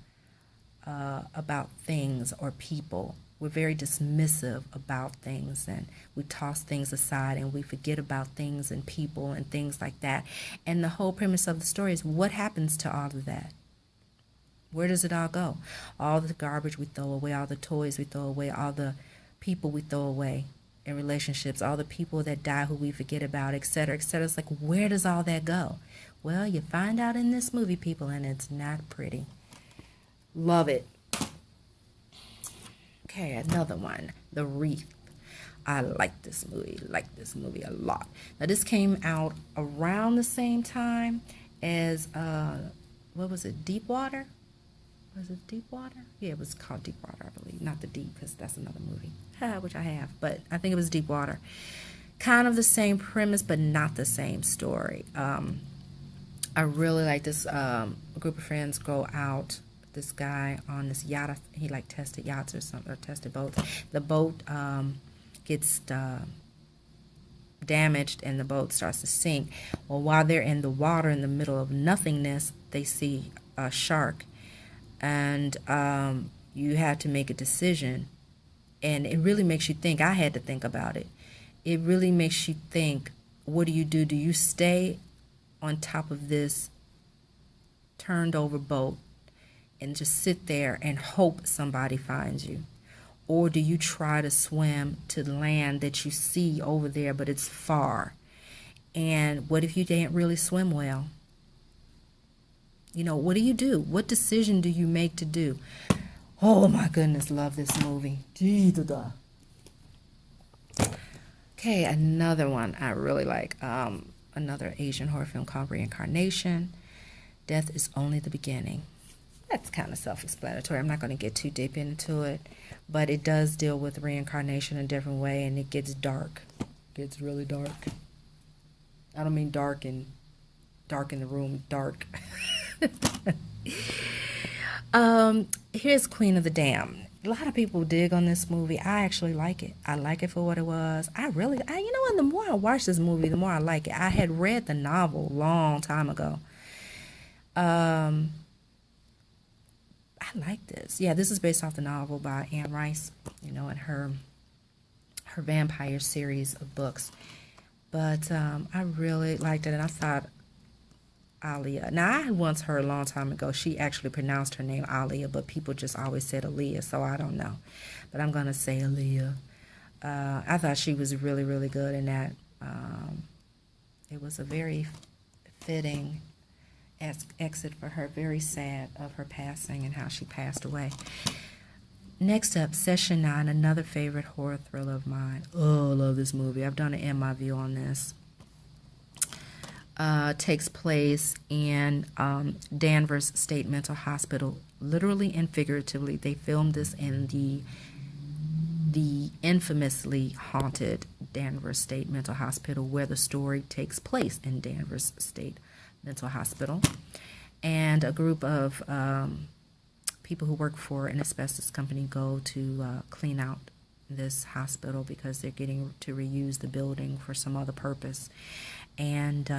S1: about things or people. We're very dismissive about things, and we toss things aside, and we forget about things and people and things like that. And the whole premise of the story is, what happens to all of that? Where does it all go? All the garbage we throw away, all the toys we throw away, all the people we throw away in relationships, all the people that die who we forget about, etc., etc. It's like, where does all that go? Well, you find out in this movie, people, and it's not pretty. Love it. Okay, another one, The Wreath. I like this movie a lot. Now, this came out around the same time as, what was it, Deepwater? Was it Deepwater? Yeah, it was called Deepwater, I believe. Not The Deep, because that's another movie, which I have. But I think it was Deepwater. Kind of the same premise, but not the same story. I really like this. A group of friends go out. This guy on this yacht. He like tested yachts or something, or tested boats. The boat gets damaged, and the boat starts to sink. Well, while they're in the water in the middle of nothingness, they see a shark. And you have to make a decision, and it really makes you think. I had to think about it. It really makes you think, what do? Do you stay on top of this turned over boat and just sit there and hope somebody finds you? Or do you try to swim to the land that you see over there, but it's far? And what if you didn't really swim well? You know, what do you do? What decision do you make to do? Oh my goodness, love this movie. Okay, another one I really like. Another Asian horror film called Reincarnation. Death is only the beginning. That's kind of self-explanatory. I'm not going to get too deep into it, but it does deal with reincarnation in a different way, and it gets dark. It gets really dark. I don't mean dark in the room, dark. Here's Queen of the Damned. A lot of people dig on this movie. I actually like it. I like it for what it was. You know what? The more I watch this movie, the more I like it. I had read the novel a long time ago. I like this. Yeah, this is based off the novel by Anne Rice, you know, and her vampire series of books. But I really liked it, and I thought Aaliyah. Now, I had once heard a long time ago she actually pronounced her name Aaliyah, but people just always said Aaliyah, so I don't know. But I'm going to say Aaliyah. I thought she was really, really good in that. It was a very fitting exit for her. Very sad of her passing and how she passed away. Next up, Session 9, another favorite horror thriller of mine. Oh, I love this movie. I've done an in my view on this. Takes place in Danvers State Mental Hospital, literally and figuratively. They filmed this in the infamously haunted Danvers State Mental Hospital, where the story takes place in Danvers State Mental Hospital. And a group of people who work for an asbestos company go to clean out this hospital because they're getting to reuse the building for some other purpose. And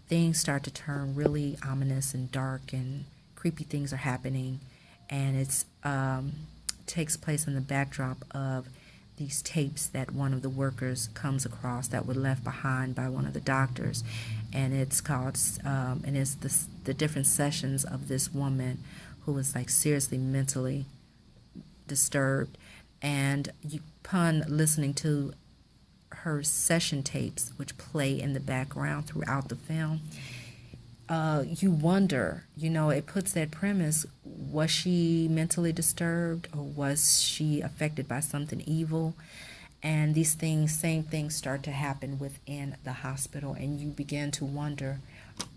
S1: things start to turn really ominous and dark, and creepy things are happening. And it's takes place in the backdrop of these tapes that one of the workers comes across that were left behind by one of the doctors. And it's called, and it's the different sessions of this woman who was like seriously mentally disturbed. And upon listening to her session tapes, which play in the background throughout the film, you wonder, you know, it puts that premise, Was she mentally disturbed, or was she affected by something evil? And these things, same things start to happen within the hospital, and you begin to wonder,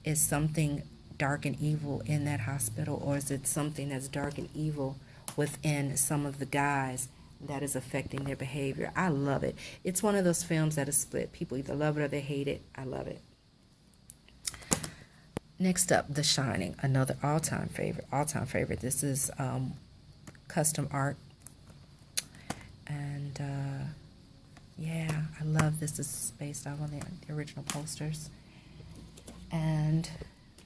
S1: is something dark and evil in that hospital, or is it something that's dark and evil within some of the guys that is affecting their behavior? I love it. It's one of those films that is split. People either love it or they hate it. I love it. Next up, The Shining, another all-time favorite. This is custom art. And yeah, I love this. This is based off on the original posters. And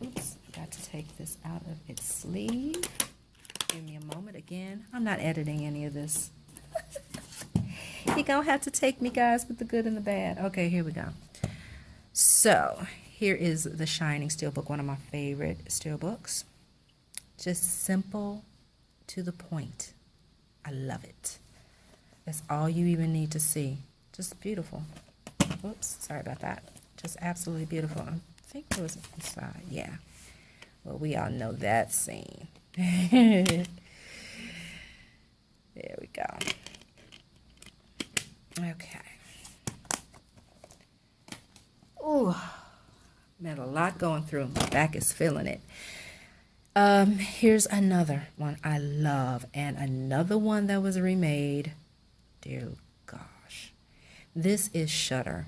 S1: oops, got to take this out of its sleeve. Give me a moment. Again, I'm not editing any of this. You're gonna have to take me, guys, with the good and the bad. Okay, here we go. So here is The Shining Steelbook, one of my favorite steelbooks. Just simple, to the point. I love it. That's all you even need to see. Just beautiful. Oops, sorry about that. Just absolutely beautiful. I think it was inside. Yeah. Well, we all know that scene. There we go. Okay. Ooh, man, a lot going through. My back is feeling it. Here's another one I love, and another one that was remade. Dear gosh. This is Shudder,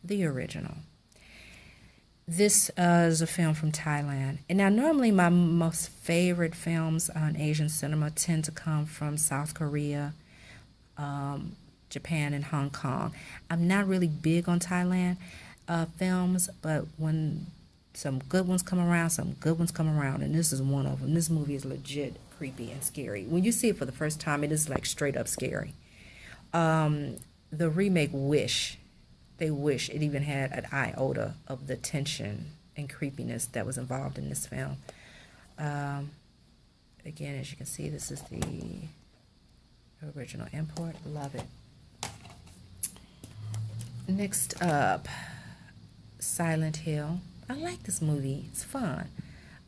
S1: the original. This is a film from Thailand. And now normally my most favorite films on Asian cinema tend to come from South Korea, Japan, and Hong Kong. I'm not really big on Thailand films, but when some good ones come around, and this is one of them. This movie is legit creepy and scary. When you see it for the first time, it is like straight up scary. The remake they wish it even had an iota of the tension and creepiness that was involved in this film. Again, as you can see, this is the original import. Love it. Next up, Silent Hill. I like this movie. It's fun.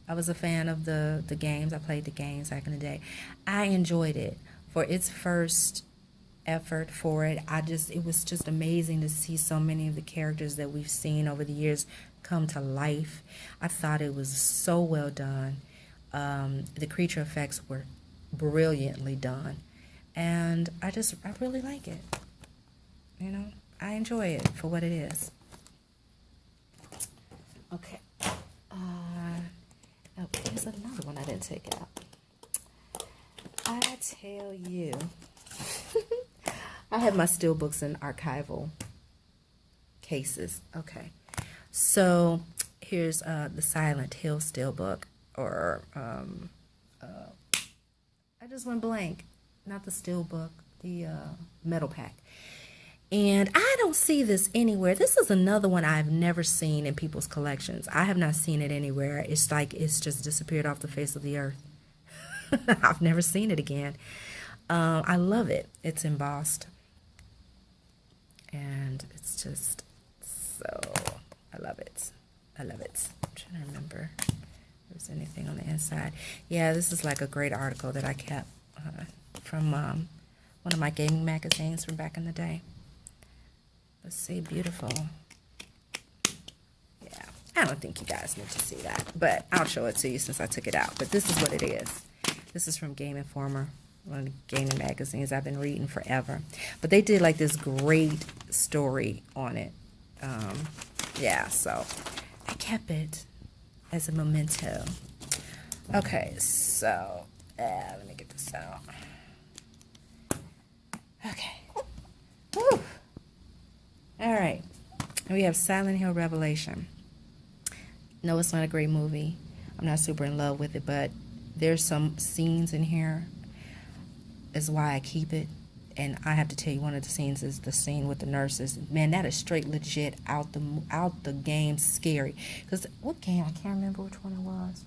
S1: I was a fan of the games. I played the games back in the day. I enjoyed it for its first effort for it. It was just amazing to see so many of the characters that we've seen over the years come to life. I thought it was so well done. The creature effects were brilliantly done, and I really like it. You know, I enjoy it for what it is. Okay. Oh, there's another one I didn't take out. I tell you. I have my steelbooks in archival cases. Okay. So here's the Silent Hill steelbook, or I just went blank. Not the steelbook, the metal pack. And I don't see this anywhere. This is another one I've never seen in people's collections. I have not seen it anywhere. It's like it's just disappeared off the face of the earth. I've never seen it again. I love it. It's embossed. And it's just so, I love it. I love it. I'm trying to remember if there's anything on the inside. Yeah, this is like a great article that I kept from one of my gaming magazines from back in the day. Let's see, beautiful. Yeah, I don't think you guys need to see that, but I'll show it to you since I took it out. But this is what it is. This is from Game Informer, one of the gaming magazines I've been reading forever. But they did like this great story on it. Yeah, so I kept it as a memento. Okay, so let me get this out. Okay. Woo. All right. And we have Silent Hill Revelation. No, it's not a great movie. I'm not super in love with it, but there's some scenes in here. Is why I keep it. And I have to tell you, one of the scenes is the scene with the nurses. Man, that is straight legit out the game scary. Because what game? I can't remember which one it was.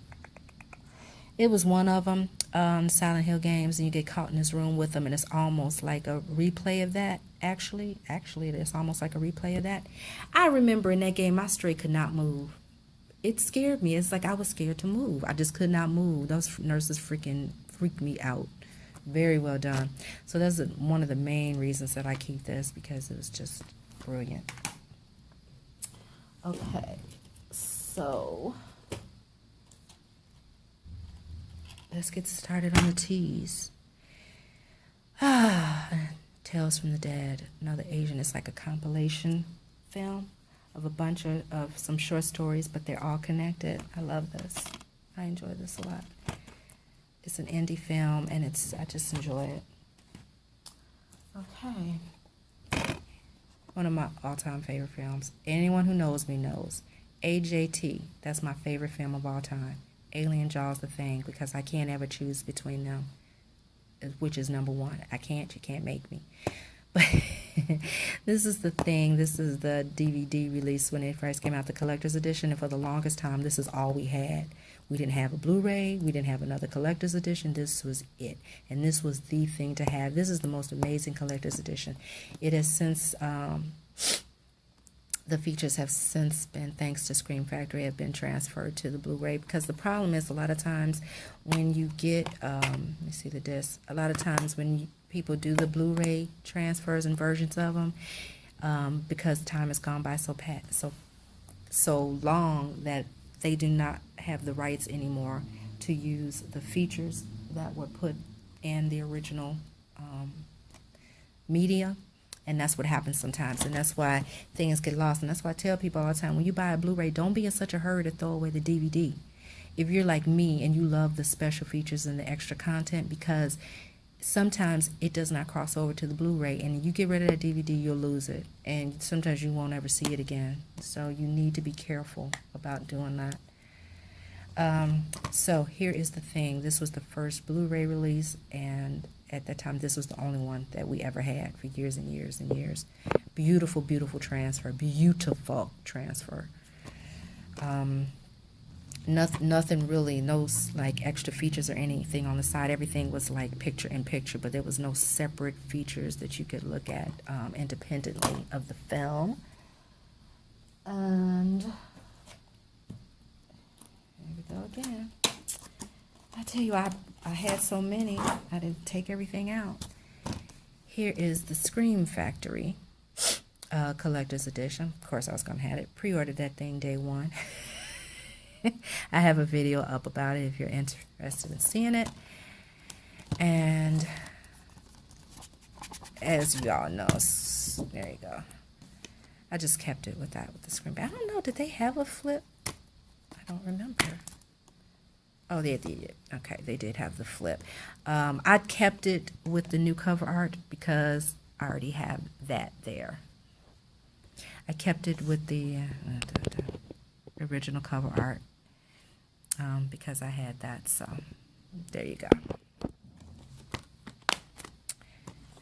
S1: It was one of them, Silent Hill games, and you get caught in this room with them, and it's almost like a replay of that. Actually, it's almost like a replay of that. I remember in that game, I straight could not move. it scared me. It's like I was scared to move. I just could not move. Those nurses freaked me out. Very well done. So that's one of the main reasons that I keep this, because it was just brilliant. Okay, so let's get started on the teas. Tales from the Dead, another Asian. It's like a compilation film of a bunch of some short stories, but they're all connected. I love this. I enjoy this a lot. It's an indie film, and I just enjoy it. Okay. One of my all-time favorite films. Anyone who knows me knows. AJT. That's my favorite film of all time. Alien, Jaws, The Thing, because I can't ever choose between them, which is number one. I can't. You can't make me. But this is The Thing. This is the DVD release when it first came out, the collector's edition, and for the longest time, this is all we had. We didn't have a Blu-ray. We didn't have another collector's edition. This was it. And this was the thing to have. This is the most amazing collector's edition. It has since, the features have since been, thanks to Scream Factory, have been transferred to the Blu-ray, because the problem is a lot of times when you get, let me see the disc, a lot of times when people do the Blu-ray transfers and versions of them, because time has gone by so long that they do not have the rights anymore to use the features that were put in the original media. And that's what happens sometimes. And that's why things get lost. And that's why I tell people all the time, when you buy a Blu-ray, don't be in such a hurry to throw away the DVD. If you're like me and you love the special features and the extra content, because sometimes it does not cross over to the Blu-ray, and you get rid of that DVD, you'll lose it. And sometimes you won't ever see it again. So you need to be careful about doing that. So here is The Thing. This was the first Blu-ray release, and at that time this was the only one that we ever had for years and years and years. Beautiful, beautiful transfer. Beautiful transfer. Nothing really, no like extra features or anything on the side. Everything was like picture in picture, but there was no separate features that you could look at independently of the film. And here we go again. I tell you, I had so many, I didn't take everything out. Here is the Scream Factory collector's edition. Of course, I was going to have it. Pre-ordered that thing day one. I have a video up about it if you're interested in seeing it. And as you all know, there you go. I just kept it with that, with the Scream. I don't know, did they have a flip? I don't remember. Oh, they did. Okay, they did have the flip. I kept it with the new cover art because I already have that there. I kept it with the original cover art because I had that. So there you go.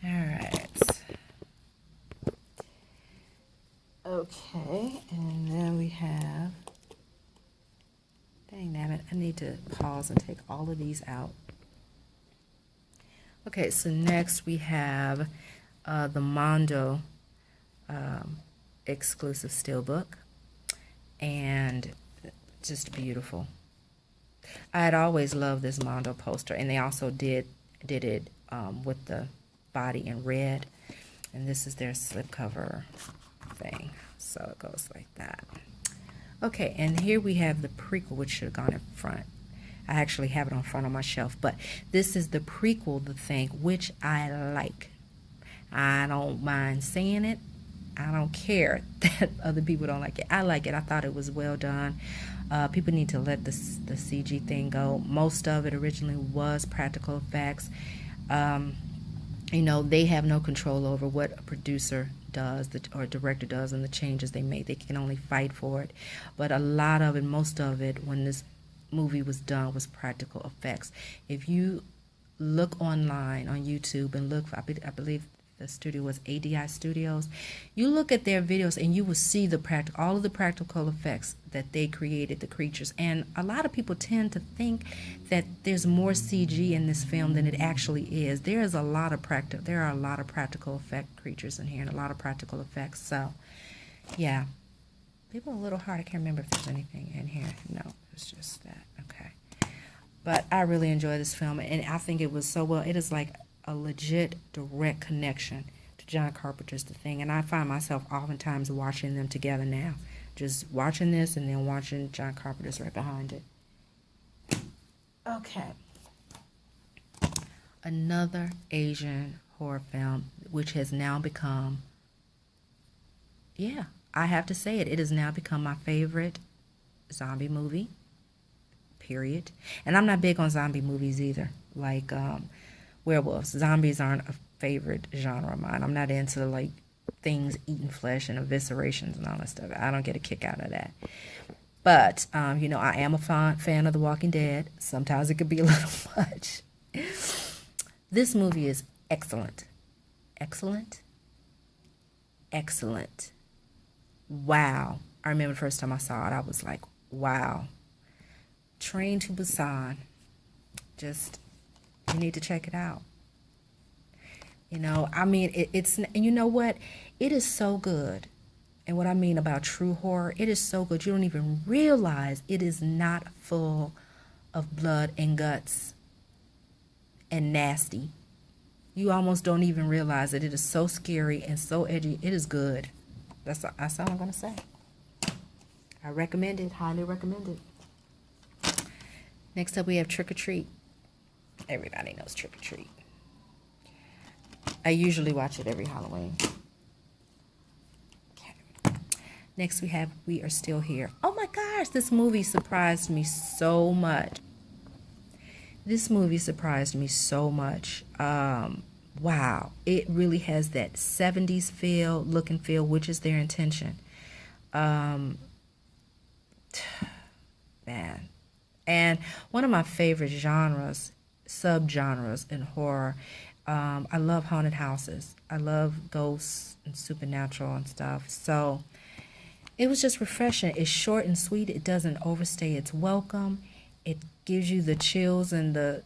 S1: All right. Okay, and then we have. Dang damn it, I need to pause and take all of these out. Okay, so next we have the Mondo exclusive steelbook, and just beautiful. I had always loved this Mondo poster, and they also did it with the body in red, and this is their slipcover thing, so it goes like that. Okay, and here we have the prequel, which should have gone in front. I actually have it on front on my shelf, but this is the prequel, The Thing, which I like. I don't mind saying it. I don't care that other people don't like it. I like it. I thought it was well done. People need to let the CG thing go. Most of it originally was practical effects. You know, they have no control over what a producer does or director does and the changes they make. They can only fight for it. But a lot of it, most of it, when this movie was done, was practical effects. If you look online on YouTube and look, I believe the studio was ADI Studios, you look at their videos and you will see all of the practical effects that they created, the creatures. And a lot of people tend to think that there's more CG in this film than it actually is. There are a lot of practical effect creatures in here and a lot of practical effects. So, yeah. Maybe a little hard. I can't remember if there's anything in here. No, it's just that. Okay. But I really enjoy this film, and I think it was so well. It is like a legit direct connection to John Carpenter's The Thing, and I find myself oftentimes watching them together now. Just watching this and then watching John Carpenter's right behind it. Okay. Another Asian horror film, which has now become, yeah, I have to say it. It has now become my favorite zombie movie, period. And I'm not big on zombie movies either. Like werewolves. Zombies aren't a favorite genre of mine. I'm not into like things eating flesh and eviscerations and all that stuff. I don't get a kick out of that. But, you know, I am a fan of The Walking Dead. Sometimes it could be a little much. This movie is excellent. Excellent. Excellent. Wow. I remember the first time I saw it, I was like, wow. Train to Busan. Just, you need to check it out. You know, I mean, it's, and you know what? It is so good. And what I mean about true horror, it is so good. You don't even realize it is not full of blood and guts and nasty. You almost don't even realize that it is so scary and so edgy. It is good. That's all I'm going to say. I recommend it. Highly recommend it. Next up, we have Trick or Treat. Everybody knows Trick or Treat. I usually watch it every Halloween. Okay. Next, we have We Are Still Here. Oh my gosh, this movie surprised me so much. This movie surprised me so much. Wow. It really has that 70s look and feel, which is their intention. Man. And one of my favorite subgenres in horror, I love haunted houses. I love ghosts and supernatural and stuff. So it was just refreshing. It's short and sweet. It doesn't overstay its welcome. It gives you the chills and the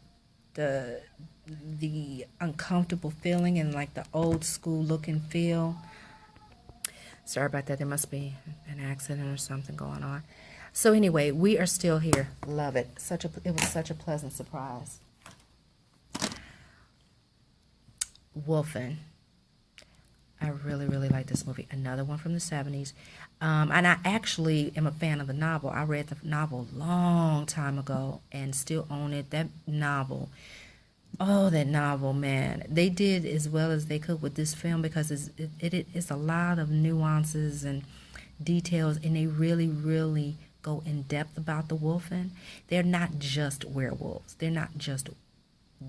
S1: uncomfortable feeling and like the old school look and feel. Sorry about that. There must be an accident or something going on. So anyway, We Are Still Here. Love it. It was such a pleasant surprise. Wolfen. I really, really like this movie. Another one from the 70s. And I actually am a fan of the novel. I read the novel a long time ago and still own it. That novel, oh, that novel, man. They did as well as they could with this film because it's a lot of nuances and details, and they really, really go in depth about the Wolfen. They're not just werewolves. They're not just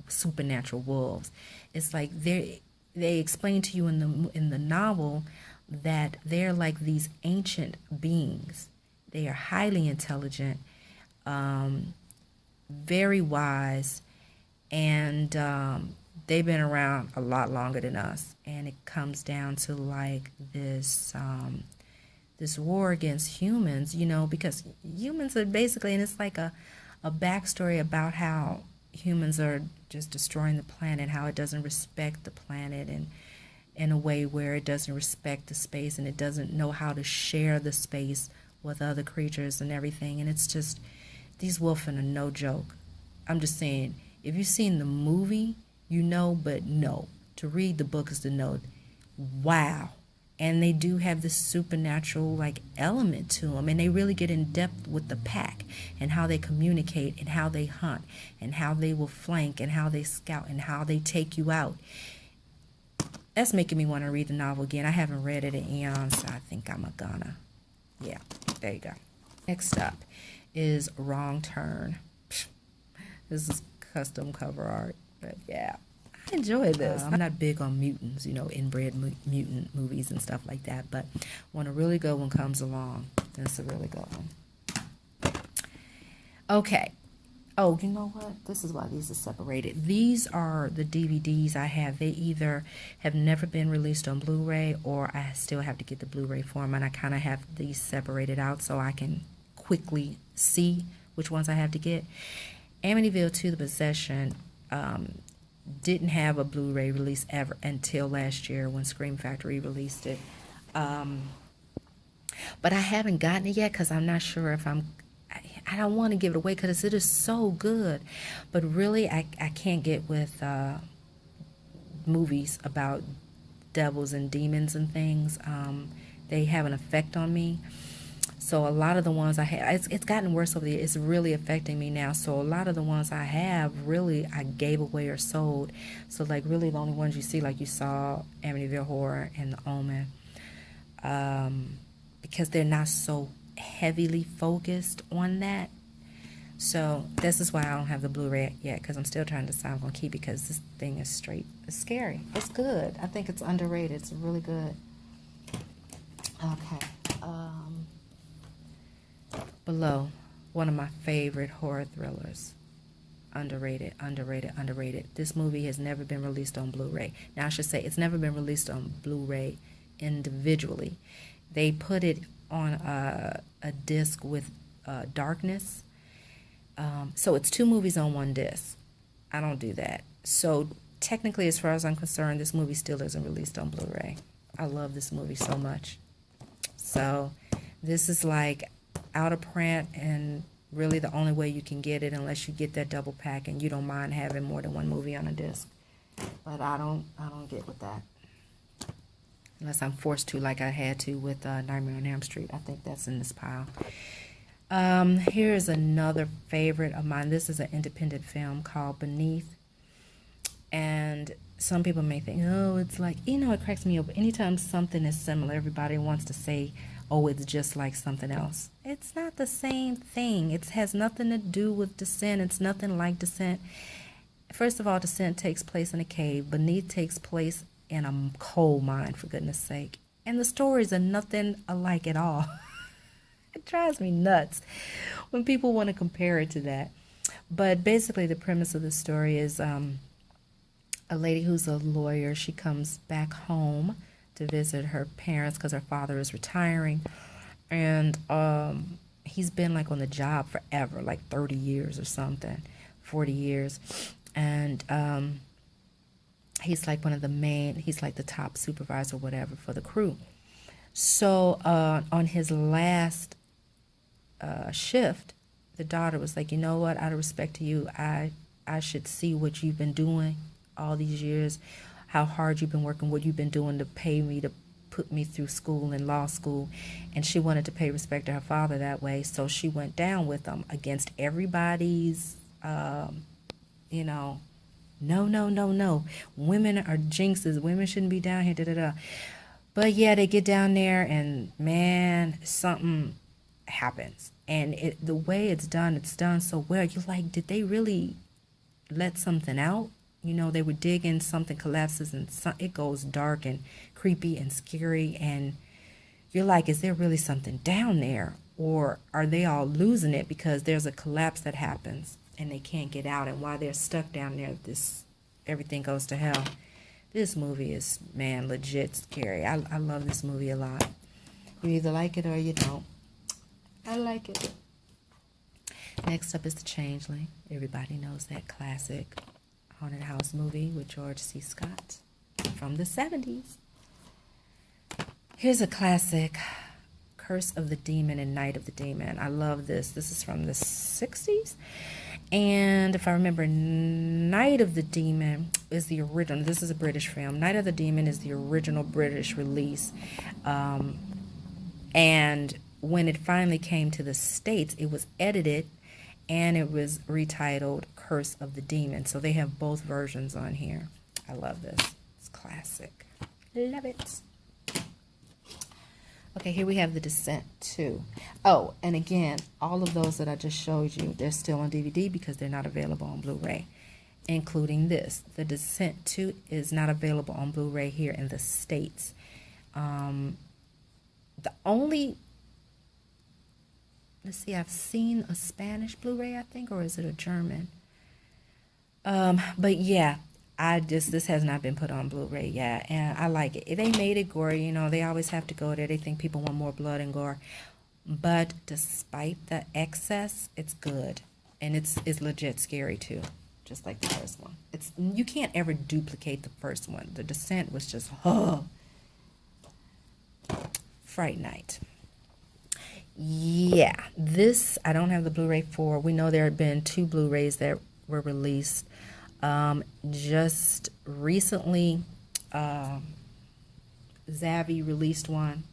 S1: supernatural wolves. It's like they explain to you in the novel that they're like these ancient beings. They are highly intelligent, very wise, and they've been around a lot longer than us. And it comes down to like this war against humans, you know, because humans are basically, and it's like a backstory about how humans are just destroying the planet, how it doesn't respect the planet, and in a way where it doesn't respect the space and it doesn't know how to share the space with other creatures and everything. And it's just, these Wolfen are no joke. I'm just saying, if you've seen the movie, you know, but no. To read the book is to know, wow. And they do have this supernatural like element to them, and they really get in depth with the pack and how they communicate and how they hunt and how they will flank and how they scout and how they take you out. That's making me want to read the novel again. I haven't read it in eons, so I think I'm gonna. Yeah, there you go. Next up is Wrong Turn. This is custom cover art, but yeah. I enjoy this. I'm not big on mutants, you know, inbred mutant movies and stuff like that, but when a really good one comes along, it's a really good one. Okay. Oh, you know what? This is why these are separated. These are the DVDs I have. They either have never been released on Blu-ray, or I still have to get the Blu-ray form, and I kind of have these separated out so I can quickly see which ones I have to get. Amityville 2: The Possession didn't have a Blu-ray release ever until last year when Scream Factory released it. But I haven't gotten it yet because I'm not sure if I don't want to give it away because it is so good. But really, I can't get with movies about devils and demons and things. They have an effect on me. So a lot of the ones I have, it's gotten worse over the years. It's really affecting me now. So a lot of the ones I have, really, I gave away or sold. So like really the only ones you see, like you saw Amityville Horror and The Omen, because they're not so heavily focused on that. So this is why I don't have the Blu-ray yet, because I'm still trying to decide I'm going to keep it, because this thing is straight. It's scary. It's good. I think it's underrated. It's really good. Okay. Below, one of my favorite horror thrillers. Underrated, underrated, underrated. This movie has never been released on Blu-ray. Now, I should say it's never been released on Blu-ray individually. They put it on a disc with darkness. So it's 2 movies on 1 disc. I don't do that. So technically, as far as I'm concerned, this movie still isn't released on Blu-ray. I love this movie so much. So this is like out of print, and really the only way you can get it, unless you get that double pack and you don't mind having more than 1 movie on a disc. But I don't get with that, unless I'm forced to, like I had to with Nightmare on Elm Street. I think that's in this pile. Here's another favorite of mine. This is an independent film called Beneath. And some people may think, oh, it's like, it cracks me up. Anytime something is similar, everybody wants to say, oh, it's just like something else. It's not the same thing. It has nothing to do with Descent. It's nothing like Descent. First of all, Descent takes place in a cave. Beneath takes place in a coal mine, for goodness sake. And the stories are nothing alike at all. It drives me nuts when people want to compare it to that. But basically, the premise of the story is a lady who's a lawyer. She comes back home to visit her parents because her father is retiring. And he's been like on the job forever, like 30 years or something, 40 years. And he's like he's like the top supervisor or whatever for the crew. So on his last shift, the daughter was like, you know what, out of respect to you, I should see what you've been doing all these years, how hard you've been working, what you've been doing to pay me to put me through school and law school. And she wanted to pay respect to her father that way, so she went down with him against everybody's no, women are jinxes, women shouldn't be down here, da-da-da. But yeah, they get down there and man, something happens. And the way it's done so well. You're like, did they really let something out? They would dig in, something collapses, and it goes dark and creepy and scary. And you're like, is there really something down there? Or are they all losing it because there's a collapse that happens and they can't get out? And while they're stuck down there, everything goes to hell. This movie is, man, legit scary. I love this movie a lot. You either like it or you don't. I like it. Next up is The Changeling. Everybody knows that classic haunted house movie with George C. Scott from the 70s. Here's a classic, Curse of the Demon and Night of the Demon. I love this. This is from the 60s. And if I remember, Night of the Demon is the original. This is a British film. Night of the Demon is the original British release. And when it finally came to the States, it was edited and it was retitled Curse of the Demon. So they have both versions on here. I love this. It's classic. Love it. Okay, here we have The Descent 2. Oh, and again, all of those that I just showed you, they're still on DVD because they're not available on Blu-ray, including this. The Descent 2 is not available on Blu-ray here in the States. The only, let's see, I've seen a Spanish Blu-ray, I think, or is it a German? But yeah, this has not been put on Blu-ray yet, and I like it. They made it gory, they always have to go there. They think people want more blood and gore. But despite the excess, it's good. And it's legit scary too, just like the first one. You can't ever duplicate the first one. The Descent was just, Fright Night. Yeah, this I don't have the Blu-ray for. We know there had been 2 Blu-rays that were released just recently. Zavi released one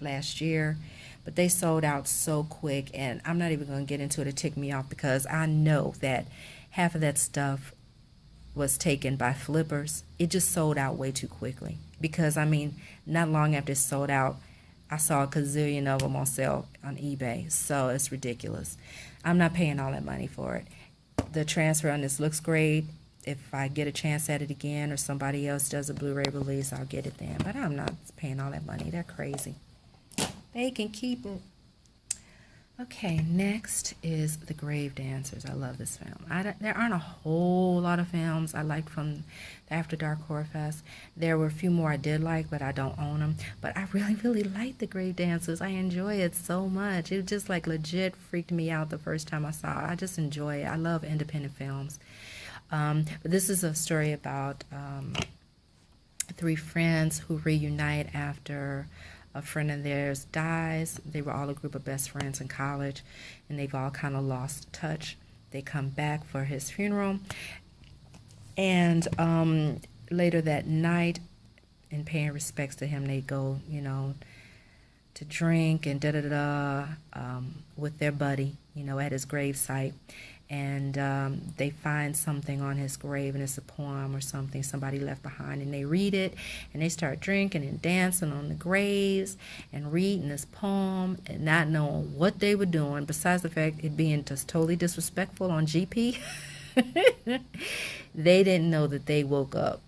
S1: last year, but they sold out so quick, and I'm not even going to get into it to tick me off because I know that half of that stuff was taken by flippers. It just sold out way too quickly because, I mean, not long after it sold out, I saw a gazillion of them on sale on eBay, so it's ridiculous. I'm not paying all that money for it. The transfer on this looks great. If I get a chance at it again or somebody else does a Blu-ray release, I'll get it then. But I'm not paying all that money. They're crazy. They can keep it. Okay, next is The Grave Dancers. I love this film. There aren't a whole lot of films I liked from the After Dark Horror Fest. There were a few more I did like, but I don't own them. But I really, really like The Grave Dancers. I enjoy it so much. It just like legit freaked me out the first time I saw it. I just enjoy it. I love independent films. But this is a story about 3 friends who reunite after a friend of theirs dies. They were all a group of best friends in college, and they've all kind of lost touch. They come back for his funeral, and later that night, in paying respects to him, they go, to drink and with their buddy, at his gravesite. And they find something on his grave, and it's a poem or something somebody left behind, and they read it, and they start drinking and dancing on the graves and reading this poem and not knowing what they were doing, besides the fact it being just totally disrespectful on GP. They didn't know that they woke up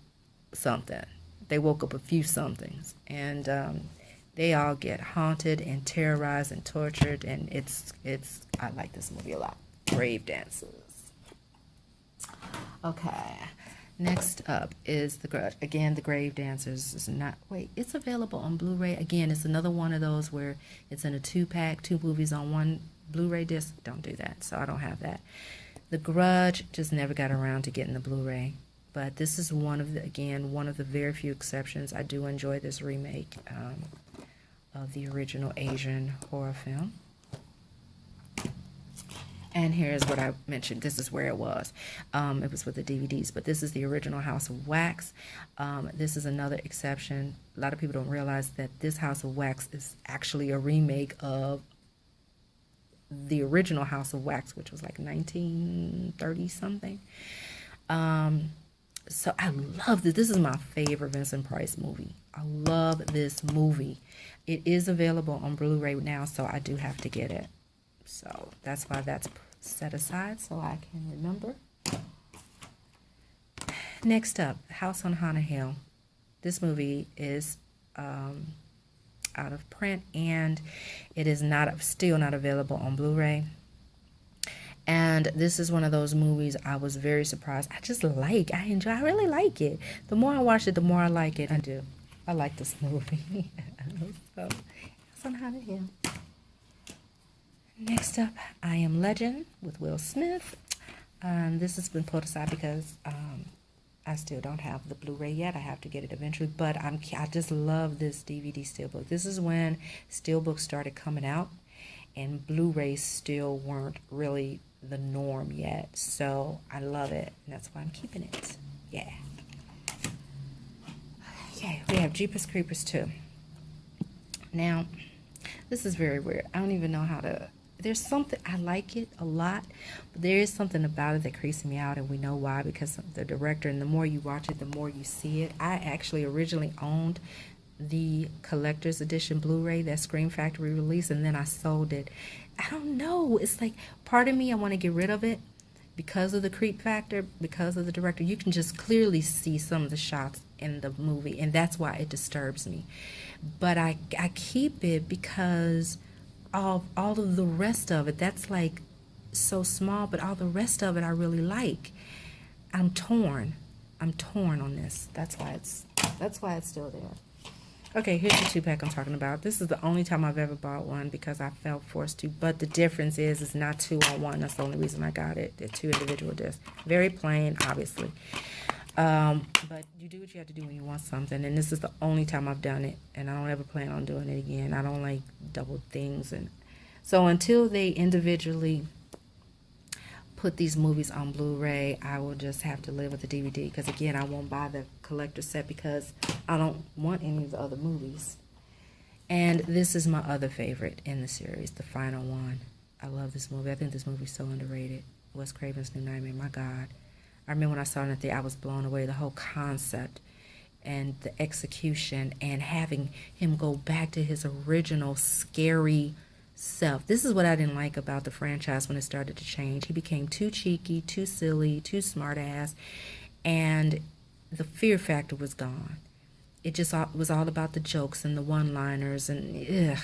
S1: something. They woke up a few somethings, and they all get haunted and terrorized and tortured, and it's I like this movie a lot. Grave Dancers. Okay, next up is The Grudge. Again, The Grave Dancers is it's available on Blu-ray. Again, it's another one of those where it's in a 2-pack, 2 movies on one Blu-ray disc. Don't do that, so I don't have that. The Grudge just never got around to getting the Blu-ray, but this is one of the very few exceptions. I do enjoy this remake of the original Asian horror film. And here's what I mentioned. This is where it was. It was with the DVDs, but this is the original House of Wax. This is another exception. A lot of people don't realize that this House of Wax is actually a remake of the original House of Wax, which was like 1930 something. So I love this. This is my favorite Vincent Price movie. I love this movie. It is available on Blu-ray now, so I do have to get it. So that's why that's set aside so I can remember. Next up, House on Haunted Hill. This movie is out of print, and it is still not available on Blu-ray. And this is one of those movies I was very surprised. I really like it. The more I watch it, the more I like it. I do. I like this movie. So, House on Haunted Hill. Next up, I Am Legend with Will Smith. This has been put aside because I still don't have the Blu-ray yet. I have to get it eventually, but I just love this DVD Steelbook. This is when Steelbooks started coming out, and Blu-rays still weren't really the norm yet. So I love it, and that's why I'm keeping it. Yeah. Okay, we have Jeepers Creepers 2. Now, this is very weird. I don't even know how to... There's something, I like it a lot, but there is something about it that creeps me out, and we know why, because of the director, and the more you watch it, the more you see it. I actually originally owned the collector's edition Blu-ray that Scream Factory released, and then I sold it. I don't know, it's like, part of me, I want to get rid of it because of the creep factor, because of the director. You can just clearly see some of the shots in the movie, and that's why it disturbs me. But I keep it because of all of the rest of it. That's like so small, but all the rest of it I really like. I'm torn on this. That's why it's still there. Okay, here's the 2-pack I'm talking about. This is the only time I've ever bought one because I felt forced to, but the difference is it's not 2 on 1. That's the only reason I got it. They're 2 individual discs. Very plain, obviously. But you do what you have to do when you want something, and this is the only time I've done it, and I don't ever plan on doing it again. I don't like double things, and So until they individually put these movies on Blu-ray, I will just have to live with the DVD, because again, I won't buy the collector set because I don't want any of the other movies. And this is my other favorite in the series, the final one. I love this movie. I think this movie is so underrated. Wes Craven's New Nightmare, my God. I remember when I saw it in the theater, I was blown away. The whole concept and the execution and having him go back to his original scary self. This is what I didn't like about the franchise when it started to change. He became too cheeky, too silly, too smart ass, and the fear factor was gone. It just was all about the jokes and the one-liners, and ugh.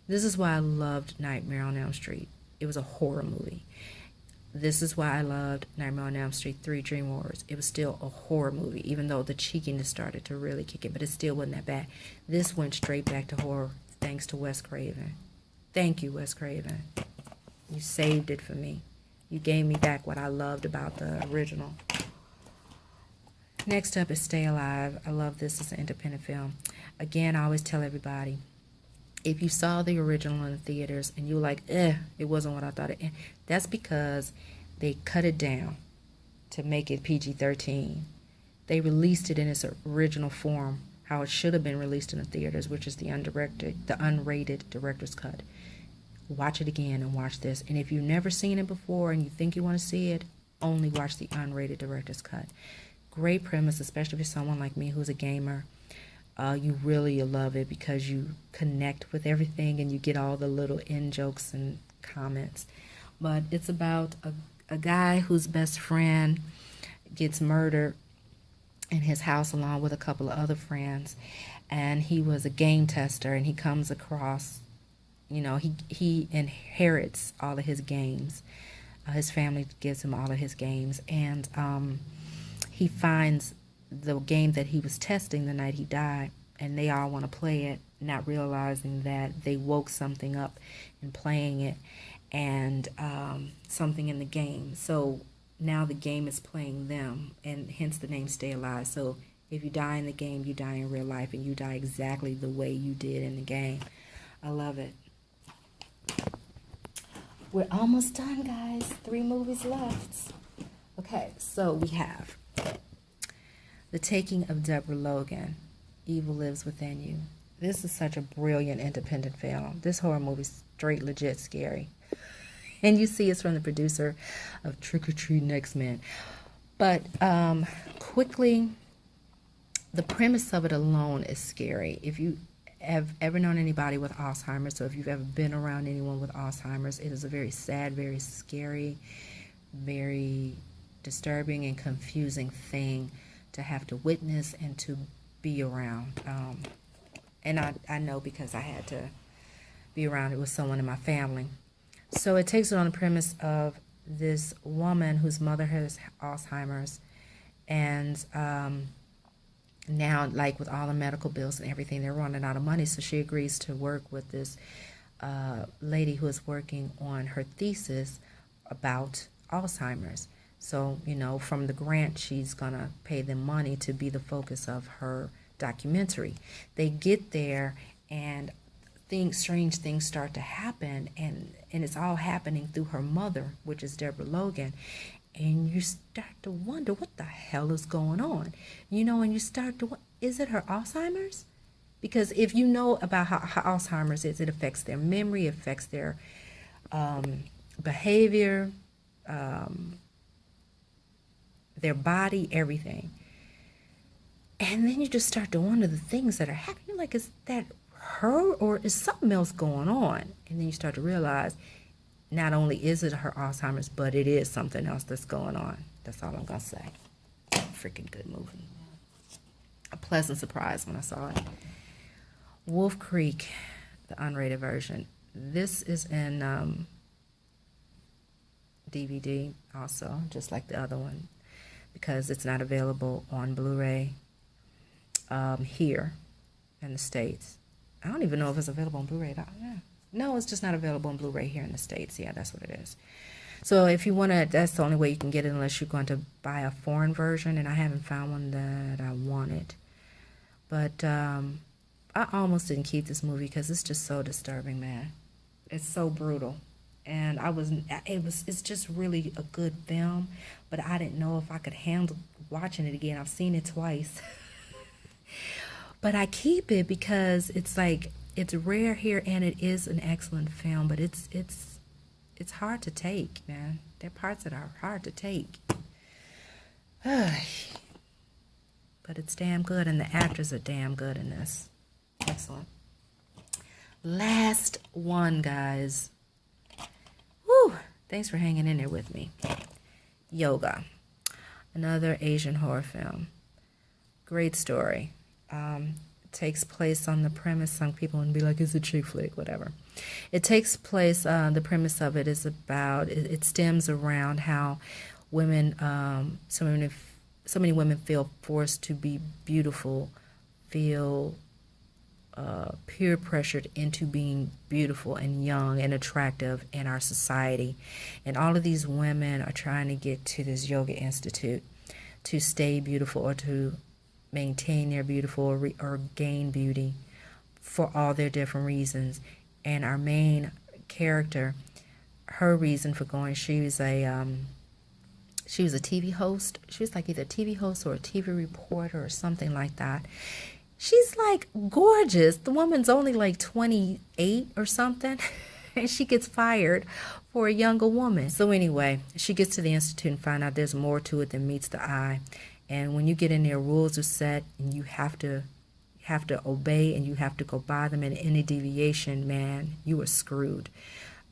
S1: This is why I loved Nightmare on Elm Street. It was a horror movie. This is why I loved Nightmare on Elm Street 3 Dream Warriors. It was still a horror movie, even though the cheekiness started to really kick in, but it still wasn't that bad. This went straight back to horror thanks to Wes Craven. Thank you, Wes Craven. You saved it for me. You gave me back what I loved about the original. Next up is Stay Alive. I love this as an independent film. Again, I always tell everybody, if you saw the original in the theaters and you were like, it wasn't what I thought it, that's because they cut it down to make it PG-13. They released it in its original form, how it should have been released in the theaters, which is the unrated director's cut. Watch it again and watch this. And if you've never seen it before and you think you want to see it, only watch the unrated director's cut. Great premise, especially for someone like me who's a gamer. You really love it because you connect with everything and you get all the little in-jokes and comments. But it's about a guy whose best friend gets murdered in his house along with a couple of other friends. And he was a game tester, and he comes across, he inherits all of his games. His family gives him all of his games. And he finds the game that he was testing the night he died, and they all want to play it, not realizing that they woke something up in playing it, and something in the game. So now the game is playing them, and hence the name Stay Alive. So if you die in the game, you die in real life, and you die exactly the way you did in the game. I love it. We're almost done, guys. 3 movies left. Okay, so we have The Taking of Deborah Logan, Evil Lives Within You. This is such a brilliant independent film. This horror movie's straight legit scary. And you see it's from the producer of Trick or Treat Next Man. But quickly, the premise of it alone is scary. If you have ever known anybody with Alzheimer's, or if you've ever been around anyone with Alzheimer's, it is a very sad, very scary, very disturbing and confusing thing to have to witness and to be around. And I know because I had to be around it with someone in my family. So it takes it on the premise of this woman whose mother has Alzheimer's, and now, like with all the medical bills and everything, they're running out of money. So she agrees to work with this lady who is working on her thesis about Alzheimer's. So, from the grant, she's going to pay them money to be the focus of her documentary. They get there, and strange things start to happen, and it's all happening through her mother, which is Deborah Logan. And you start to wonder what the hell is going on, and you start to, is it her Alzheimer's? Because if you know about how Alzheimer's is, it affects their memory, affects their behavior, their body, everything. And then you just start to wonder the things that are happening. You're like, is that her, or is something else going on? And then you start to realize, not only is it her Alzheimer's, but it is something else that's going on. That's all I'm going to say. Freaking good movie. A pleasant surprise when I saw it. Wolf Creek, the unrated version. This is in DVD also, just like the other one, because it's not available on Blu-ray here in the States. I don't even know if it's available on Blu-ray. Yeah. No, it's just not available on Blu-ray here in the States. Yeah, that's what it is. So if you want to, that's the only way you can get it unless you're going to buy a foreign version, and I haven't found one that I wanted. But I almost didn't keep this movie because it's just so disturbing, man. It's so brutal. And it's just really a good film, but I didn't know if I could handle watching it again. I've seen it twice. But I keep it because it's like, it's rare here, and it is an excellent film, but it's hard to take, man. There are parts that are hard to take. But it's damn good, and the actors are damn good in this. Excellent. Last one, guys. Whew. Thanks for hanging in there with me. Yoga. Another Asian horror film. Great story. Takes place on the premise, some people would be like, it's a chick flick, whatever. It takes place, the premise of it is about, it stems around how women, so many women feel forced to be beautiful, feel peer pressured into being beautiful and young and attractive in our society. And all of these women are trying to get to this yoga institute to stay beautiful, or to maintain their beautiful, or gain beauty, for all their different reasons. And our main character, her reason for going, she was a TV host. She was like either a TV host or a TV reporter or something like that. She's like gorgeous. The woman's only like 28 or something, and she gets fired for a younger woman. So anyway, she gets to the institute and find out there's more to it than meets the eye. And when you get in there, rules are set, and you have to obey, and you have to go by them. And any deviation, man, you are screwed.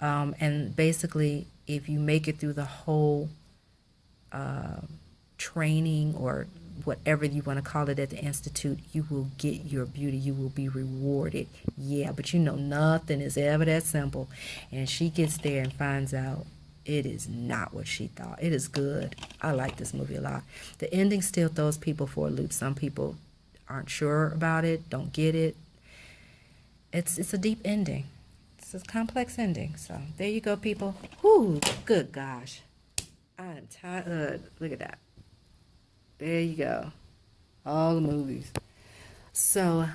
S1: And basically, if you make it through the whole training, or whatever you want to call it, at the institute, you will get your beauty. You will be rewarded. Yeah, but you know, nothing is ever that simple. And she gets there and finds out it is not what she thought. It is good. I like this movie a lot. The ending still throws people for a loop. Some people aren't sure about it, don't get it. It's a deep ending. It's a complex ending. So there you go, people. Whoo, good gosh. I am tired. Look at that. There you go. All the movies. So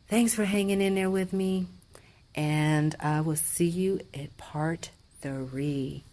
S1: thanks for hanging in there with me. And I will see you at part 3.